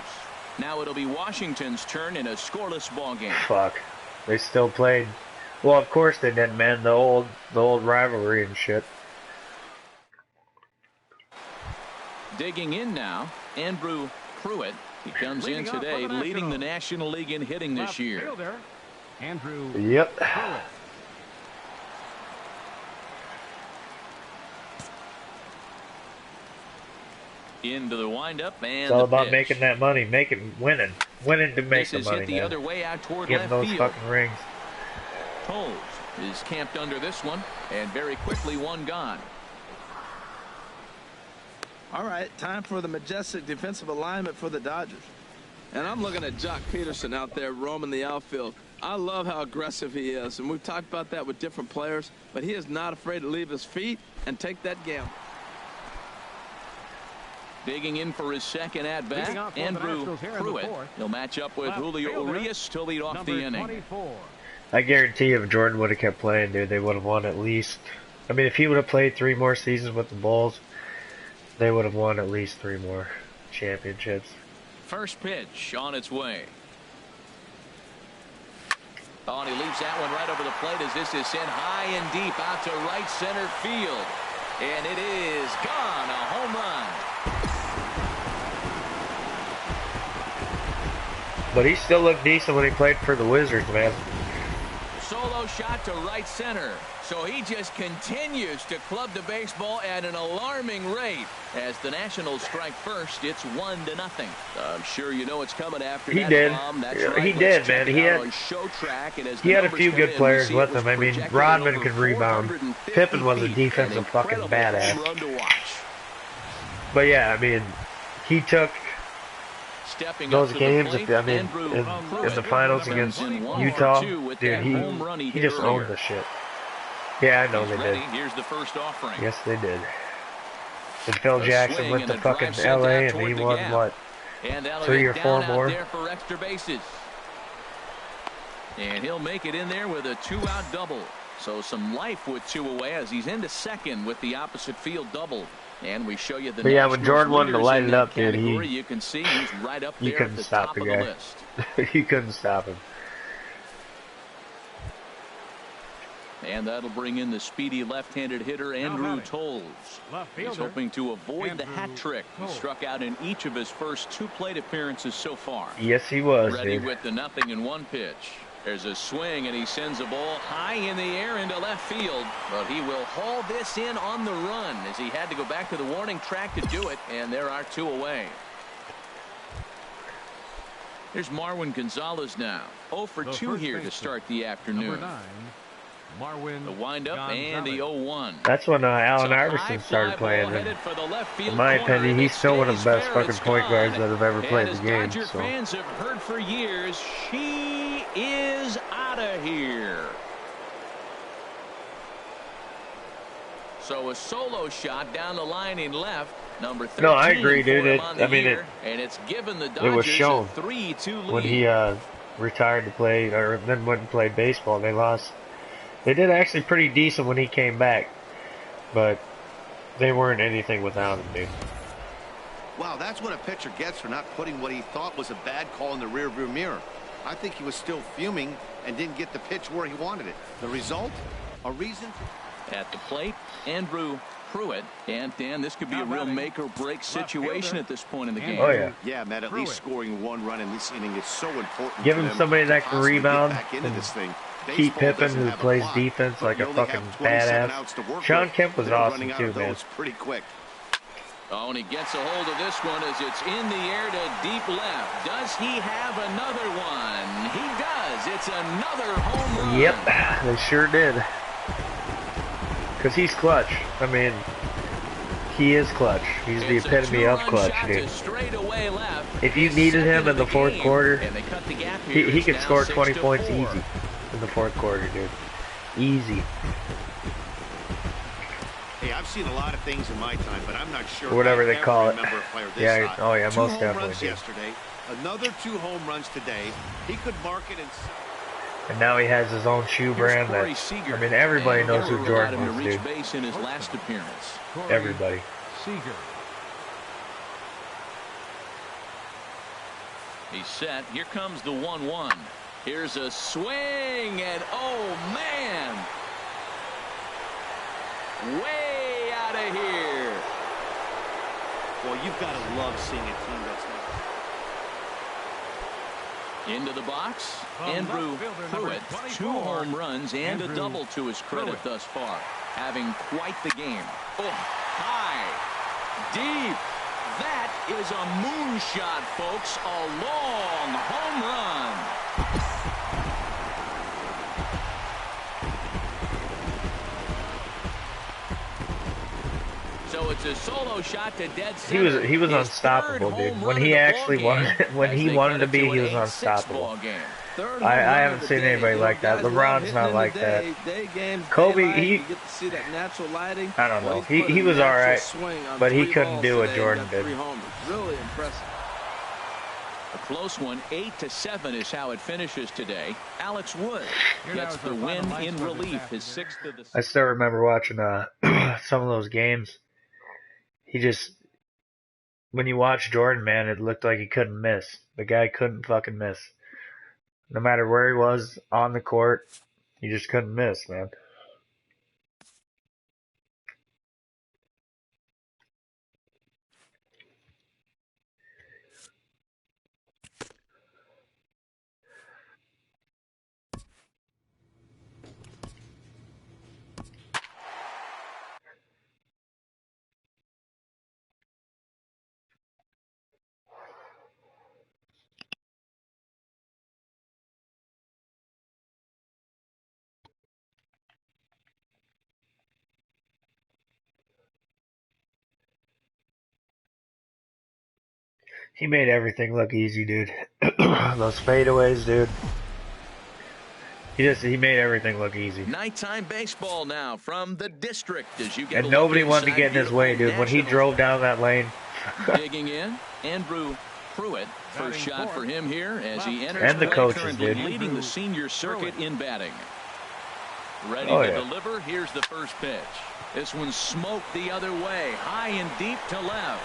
B: Now it'll be Washington's turn in a scoreless ball game.
A: fuck, they still played. Well, of course they didn't, man. The old rivalry and shit.
B: Digging in now, Andrew Pruitt. He comes in today leading the National League in hitting this year.
E: Andrew.
A: Yep.
B: Into the windup and
A: It's all
B: the
A: about
B: pitch.
A: making that money, winning to make
B: This
A: the
B: is
A: money,
B: hit the
A: man.
B: other way out toward
A: Getting
B: left
A: those
B: field.
A: fucking rings.
B: Toles is camped under this one, and very quickly one gone.
C: All right, time for the majestic defensive alignment for the Dodgers. And I'm looking at Jock Peterson out there roaming the outfield. I love how aggressive he is, and we've talked about that with different players, but he is not afraid to leave his feet and take that gamble.
B: Digging in for his second at-bat, Andrew Pruitt. He'll match up with Julio Urias to lead off the inning.
E: 24.
A: I guarantee if Jordan would have kept playing, dude, they would have won at least. I mean, if he would have played 3 more seasons with the Bulls, they would have won at least 3 more championships.
B: First pitch on its way. Oh, and he leaves that one right over the plate as this is sent high and deep out to right center field. And it is gone, a home run.
A: But he still looked decent when he played for the Wizards, man.
B: Solo shot to right center. So he just continues to club the baseball at an alarming rate. As the Nationals strike first, it's 1-0. I'm sure you know it's coming after
A: he
B: that
A: did.
B: bomb. That's right.
A: He did, man. He had a few good players with him. I mean, Rodman could rebound. Pippen was a defensive fucking badass. But yeah, I mean, he took those games, in the finals against Utah, dude, he just owned the shit. Yeah, I know they did.
B: Here's the first offering.
A: Yes, they did. And Phil Jackson went to fucking LA and he won, what, 3 or 4 more?
B: For extra bases. And he'll make it in there with a 2-out double. So some life with 2 away as he's into second with the opposite field double. And we show you the.
A: But yeah, when Jordan wanted to light it up, dude,
B: you can see he's right up there
A: couldn't
B: at the
A: stop
B: top
A: the
B: of
A: guy.
B: the list.
A: You couldn't stop him.
B: And that'll bring in the speedy left-handed hitter Andrew Tolles. He's hoping to avoid the hat trick. He struck out in each of his first 2 plate appearances so far.
A: Yes, he was.
B: Ready
A: dude.
B: with the 0-1 pitch. There's a swing, and he sends a ball high in the air into left field. But he will haul this in on the run as he had to go back to the warning track to do it. And there are 2 away. Here's Marwin Gonzalez now. 0 for 2 here to start the afternoon.
E: Number 9, Marwin
B: The windup and the 0-1.
A: That's when Allen Iverson started playing. And in my opinion, he's still one of the best fucking point guards that have ever played the game.
B: Dodger
A: So.
B: fans have heard for years, she is out of here. So a solo shot down the line in left. Number 13.
A: No, I agree, dude.
B: And it's given the Dodgers
A: it was shown
B: a 3-2 lead.
A: when he retired to play, or then went and played baseball. They lost. They did actually pretty decent when he came back, but they weren't anything without him, dude.
D: Wow, that's what a pitcher gets for not putting what he thought was a bad call in the rearview mirror. I think he was still fuming and didn't get the pitch where he wanted it. The result? A reason?
B: At the plate, Andrew Pruitt. And, Dan, this could be a real make-or-break situation at this point in the game.
A: Oh, yeah.
D: Yeah, Matt, at least scoring 1 run in this inning is so important.
A: Give him somebody that can rebound
D: back into this thing.
A: Keep Pippen, who plays defense like a fucking badass. Sean Kemp was awesome, too, man.
D: Pretty quick.
B: Oh, and he gets a hold of this one as it's in the air to deep left. Does he have another one? He does. It's another home run.
A: Yep, they sure did. Because he's clutch. I mean, he is clutch. He's the epitome of clutch, dude. If you needed him in the 4th quarter, he could score 20 points easy in the 4th quarter, dude. Easy.
D: Hey, I've seen a lot of things in my time, but I'm not sure.
A: Whatever they call it.
D: Yeah,
A: oh yeah, most
D: 2 home
A: definitely.
D: runs yesterday, another 2 home runs today. He could mark it in.
A: And now he has his own shoe brand. That, I mean, everybody knows who Jordan is, dude.
B: Base in his last appearance.
A: Everybody.
E: Seager.
B: He's set. Here comes the 1-1. Here's a swing, and oh man, way out of here.
D: Well, you've got to love seeing a team that's not.
B: Into the box, Andrew Pruitt, 2 home runs and a double to his credit thus far, having quite the game. Oh, high, deep. That is a moonshot, folks. A long home run. So it's a solo shot to dead center.
A: He was unstoppable, dude. When he actually wanted to be, he was unstoppable.
C: third
A: I
C: home run
A: haven't
C: of the
A: seen
C: day.
A: anybody
C: You know,
A: like that.
C: guys love
A: LeBron's
C: hitting
A: not
C: in the
A: like that.
C: Day games,
A: Kobe,
C: daylight,
A: he,
C: you get to see that natural lighting.
A: I don't
C: Well,
A: know.
C: he's put
A: He
C: a
A: was all
C: natural
A: right,
C: swing on
A: but he
C: 3
A: couldn't
C: balls
A: do what
C: today and
A: Jordan
C: got
A: did.
C: 3 homers. Really impressive.
B: A close one, 8-7 is how it finishes today. Alex Wood gets the win in relief, his 6th of the season.
A: I still remember watching some of those games. He just, when you watch Jordan, man, it looked like he couldn't miss. The guy couldn't fucking miss. No matter where he was on the court, he just couldn't miss, man. He made everything look easy, dude. Those fadeaways, dude. He made everything look easy.
B: Nighttime baseball now from the district as you get
A: And nobody wanted to get in his way, dude. When he drove down that lane.
B: Digging in, Andrew Pruitt. First shot for him here as he enters
A: And the
B: play,
A: coaches,
B: currently
A: dude.
B: leading the senior circuit in batting. Ready to deliver. Here's the first pitch. This one smoked the other way, high and deep to left.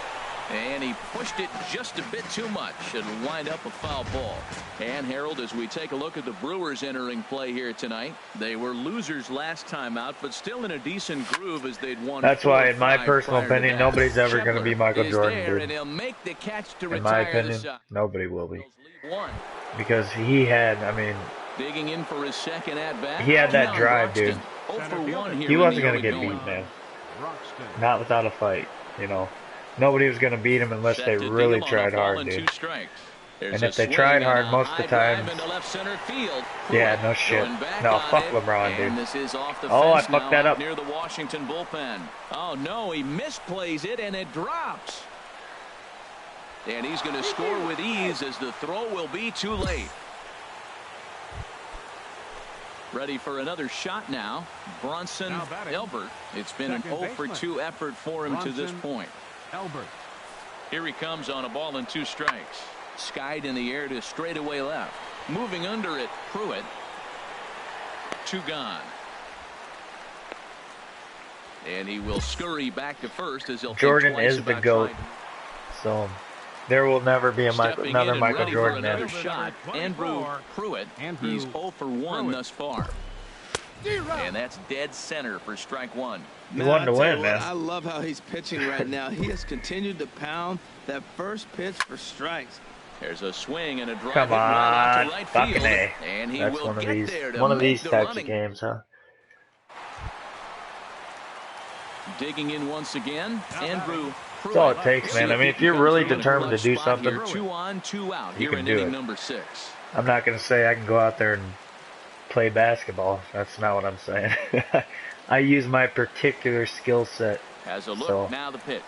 B: And he pushed it just a bit too much. It'll wind up a foul ball. And Harold, as we take a look at the Brewers entering play here tonight, they were losers last time out, but still in a decent groove as they'd won.
A: That's why, in my personal opinion, nobody's ever going to be Michael Jordan, dude.
B: And he'll make the catch to
A: in my
B: retire
A: opinion, nobody will be.
B: Because
A: he had, I mean,
B: digging in for his second at bat.
A: He had that drive, dude. He wasn't going to get
B: going.
A: beat, man. Not without a fight, you know. Nobody was going to beat him unless they really tried hard, dude. And if they tried hard most of the time, yeah, no shit. No, fuck LeBron, dude. Oh, I fucked that up.
B: Near the Washington bullpen. Oh no, he misplays it and it drops. And he's going to score with ease as the throw will be too late. Ready for another shot now. Bronson Elbert. It's been an 0 for 2 effort for him to this point.
E: Elbert.
B: Here he comes on a ball and 2 strikes. Skied in the air to straightaway left. Moving under it, Pruitt. 2 gone. And he will scurry back to first as he'll
A: Jordan
B: think twice
A: is the
B: about
A: GOAT.
B: trying.
A: So there will never be another Michael Jordan.
B: Another shot. Andrew Pruitt. He's 0 for 1 thus far. And that's dead center for strike 1.
A: He wanted to win, man.
C: I love how he's pitching right now. He has continued to pound that first pitch for strikes.
B: There's a swing and a drive.
A: Come on,
B: right to right
A: fucking
B: field,
A: A.
B: And he
A: That's
B: will
A: one of
B: get
A: these,
B: there to
A: one of
B: make
A: these
B: the
A: types
B: running.
A: of games, huh?
B: Digging in once again, Andrew Pruitt.
A: That's all it takes, man. I mean, if you're really determined to do something,
B: 2 on, 2 out
A: you
B: here
A: can
B: in
A: do
B: inning
A: it.
B: number 6.
A: I'm not going to say I can go out there and play basketball. That's not what I'm saying. I use my particular skill set.
B: Has a look,
A: So.
B: now the pitch.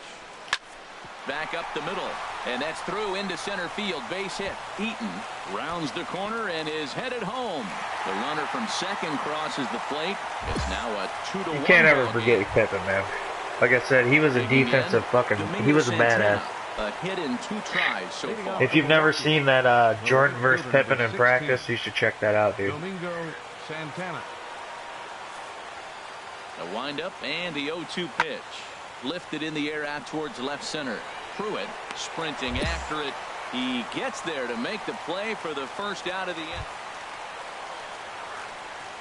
B: Back up the middle, and that's through into center field. Base hit. Eaton rounds the corner and is headed home. The runner from second crosses the plate. It's now a 2-1.
A: You can't ever
B: ball
A: forget
B: game.
A: Pippen, man. Like I said, he was a
B: Digging
A: defensive
B: in,
A: fucking,
B: Domingo
A: he was a
B: Santana.
A: badass.
B: A hit in 2 tries so far.
A: If you've never seen that Jordan versus Pippen in practice, you should check that out, dude.
E: Domingo Santana.
B: A windup and the 0-2 pitch. Lifted in the air out towards left center. Pruitt sprinting after it. He gets there to make the play for the first out of the end.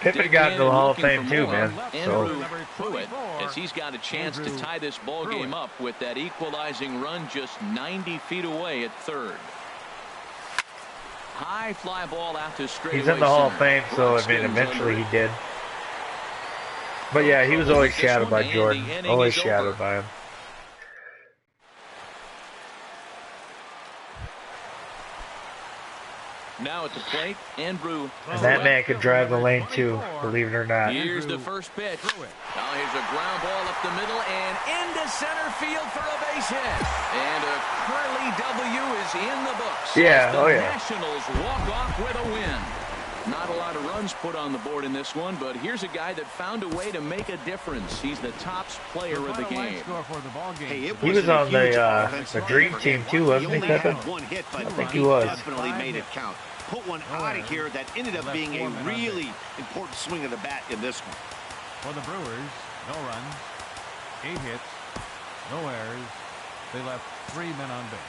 A: Pippen got into the Hall of Fame too, man.
B: Andrew
A: So
B: Pruitt, as he's got a chance to tie this ball game up with that equalizing run just 90 feet away at third. High fly ball out to straightaway
A: he's in the Hall of
B: center.
A: Fame, so I mean, eventually he did. But yeah, he was always shadowed by Jordan. Always shadowed by him.
B: Now at the plate, Andrew.
A: And that man could drive the lane too, believe it or not.
B: Here's the first pitch. Now here's a ground ball up the middle and into center field for a base hit. And a Curly W is in the books.
A: Yeah,
B: the
A: oh yeah.
B: Nationals walk off with a win. Not a lot of runs put on the board in this one, but here's a guy that found a way to make a difference. He's the top player of the game.
A: He was on the Dream Team too, wasn't he, Pepe? I think he was.
D: Definitely made it count. Put one out of here that ended up being a really important swing of the bat in this one.
E: For the Brewers, no runs, 8 hits, no errors. They left 3 men on base.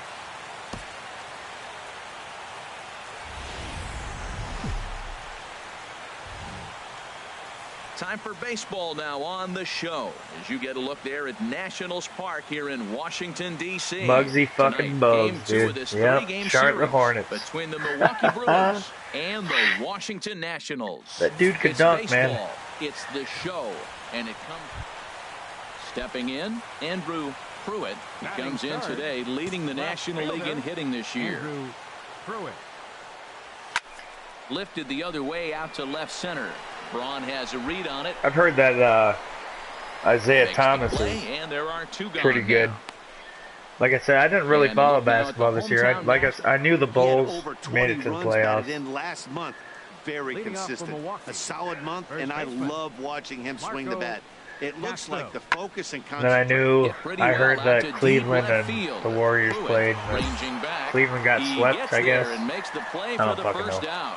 B: Time for baseball now on the show as you get a look there at Nationals Park here in Washington, D.C.
A: Bugsy fucking Bugs, dude. Yep, Charlotte Hornets.
B: Between the Milwaukee Brewers and the Washington Nationals.
A: That dude could dunk, man.
B: It's the show, and it comes. Stepping in, Andrew Pruitt. He comes in today leading the National League in hitting this year.
E: Andrew Pruitt.
B: Lifted the other way out to left center. Braun has a read on it.
A: I've heard that Isaiah Thomas is
B: and there are 2 gone
A: pretty good.
B: now.
A: Like I said, I didn't really follow basketball this year. I knew the Bulls made it to the playoffs.
D: In last month, very consistent. A solid month, and I love watching him swing the bat. It looks like the focus and concentration.
A: Then I heard that Cleveland and the Warriors played. Cleveland got swept, I guess. I don't fucking know.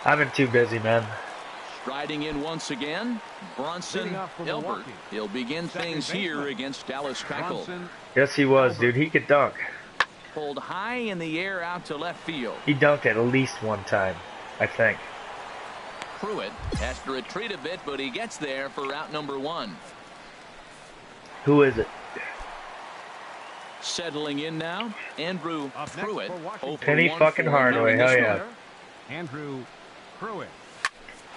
A: I've been too busy, man.
B: Striding in once again, Bronson Elbert. He'll begin things here against Dallas Keuchel.
A: Yes, he was, dude. He could dunk.
B: Pulled high in the air out to left field.
A: He dunked at least one time, I think.
B: Pruitt has to retreat a bit, but he gets there for out number 1.
A: Who is it?
B: Settling in now, Andrew Pruitt.
A: Penny fucking Hardaway, hell yeah.
E: Andrew Pruitt.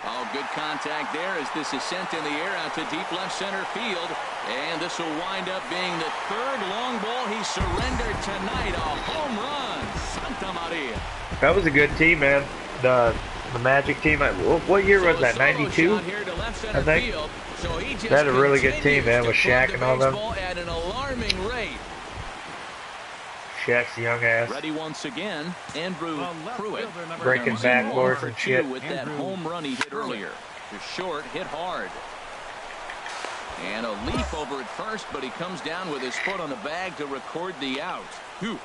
B: Oh, good contact there as this is sent in the air out to deep left center field. And this will wind up being the 3rd long ball he surrendered tonight. A home run. Santa Maria.
A: That was a good team, man. The Magic team. What year was that? 92? I think. They had a really good team, man, with Shaq and all them.
B: At an alarming rate.
A: Shaq's young ass.
B: Ready once again, Andrew Pruitt.
A: Breaking backboards and shit.
B: With that home run he hit earlier. The short hit hard. And a leap over at first, but he comes down with his foot on the bag to record the out. Whew.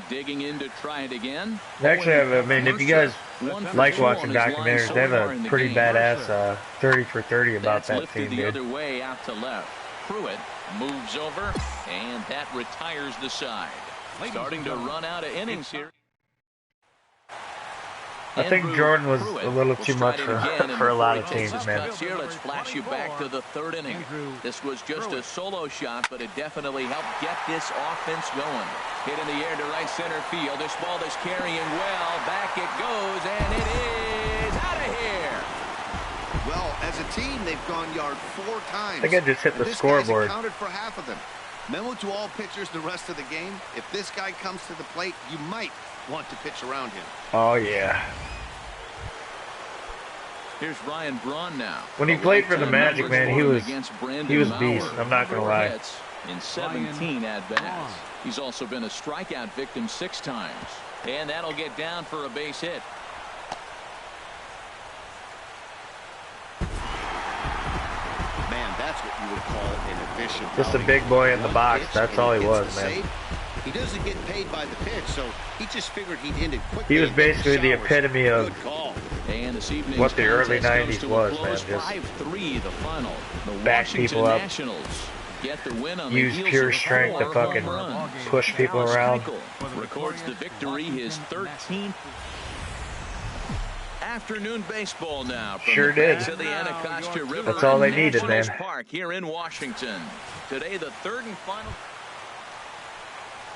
B: Digging in to try it again.
A: Actually, I mean, if you guys like watching documentaries, they have a pretty badass 30 for 30 about that team,
B: the
A: dude.
B: other way out to left. Pruitt moves over, and that retires the side. Starting to run out of innings here.
A: I think Jordan was a little too much for a lot of teams, man.
B: Here, let's flash you back to the 3rd inning. This was just a solo shot, but it definitely helped get this offense going. Hit in the air to right center field. This ball is carrying well. Back it goes, and it is out of here.
D: Well, as a team, they've gone yard 4 times.
A: I think I just hit the scoreboard.
D: This guy's accounted for half of them. Memo to all pitchers the rest of the game. If this guy comes to the plate, you might want to pitch around him.
A: Oh, yeah.
B: Here's Ryan Braun now.
A: When he played for the Magic, man, he was beast. I'm not going to lie.
B: In 17 at-bats. He's also been a strikeout victim 6 times. And that'll get down for a base hit.
D: Man, that's what you would call an efficient.
A: Just a big boy in the box. That's all he was, man.
D: He doesn't get paid by the pitch, so he just figured he'd end it quickly.
A: He was basically the epitome of
B: and this
A: what the early 90s was, man. Just
B: 5-3 the final. The
A: back people up.
B: Nationals get the win on
A: use pure strength to fucking push people around.
B: Records the victory, his 13th. Afternoon baseball now. From
A: sure did.
B: To the Anacostia River.
A: That's all they needed, man.
B: Park here in Washington. Today, the 3rd and final.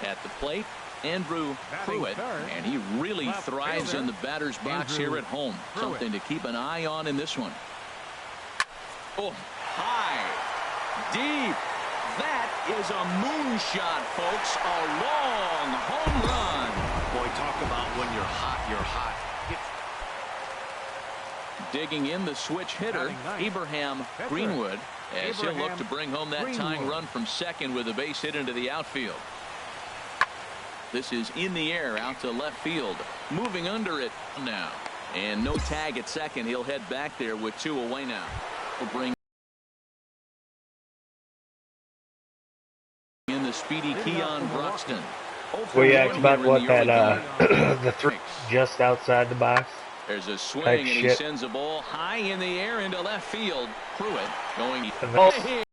B: At the plate, Andrew Pruitt, and he really thrives in the batter's box here at home. Something to keep an eye on in this one. Oh, high, deep. That is a moonshot, folks. A long home run.
D: Boy, talk about when you're hot, you're hot.
B: Digging in the switch hitter, Abraham Greenwood, as he'll look to bring home that tying run from second with a base hit into the outfield. This is in the air out to left field. Moving under it now. And no tag at second. He'll head back there with 2 away now. We'll bring in the speedy Keon Broxton.
A: Well, yeah, it's about what that, the 3 just outside the box.
B: There's a swing, and he sends a ball high in the air into left field. Pruitt going here.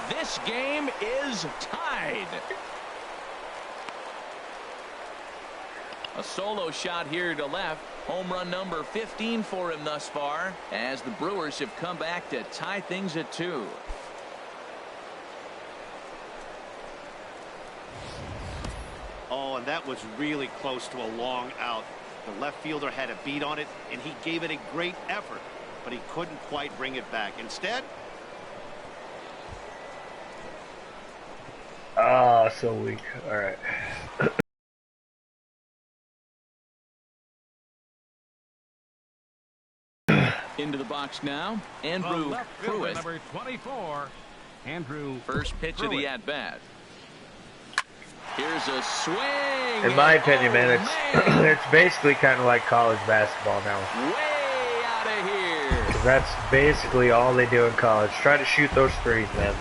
B: This game is tied. A solo shot here to left. Home run number 15 for him thus far, as the Brewers have come back to tie things at 2.
D: Oh, and that was really close to a long out. The left fielder had a beat on it, and he gave it a great effort, but he couldn't quite bring it back. Instead,
A: so weak. All right.
B: Into the box now, Andrew Pruitt.
E: Number 24, Andrew.
B: First pitch Pruitt. Of the at-bat. Here's a swing.
A: In my opinion, man, it's basically kind of like college basketball now.
B: Way out of here.
A: That's basically all they do in college. Try to shoot those threes, man.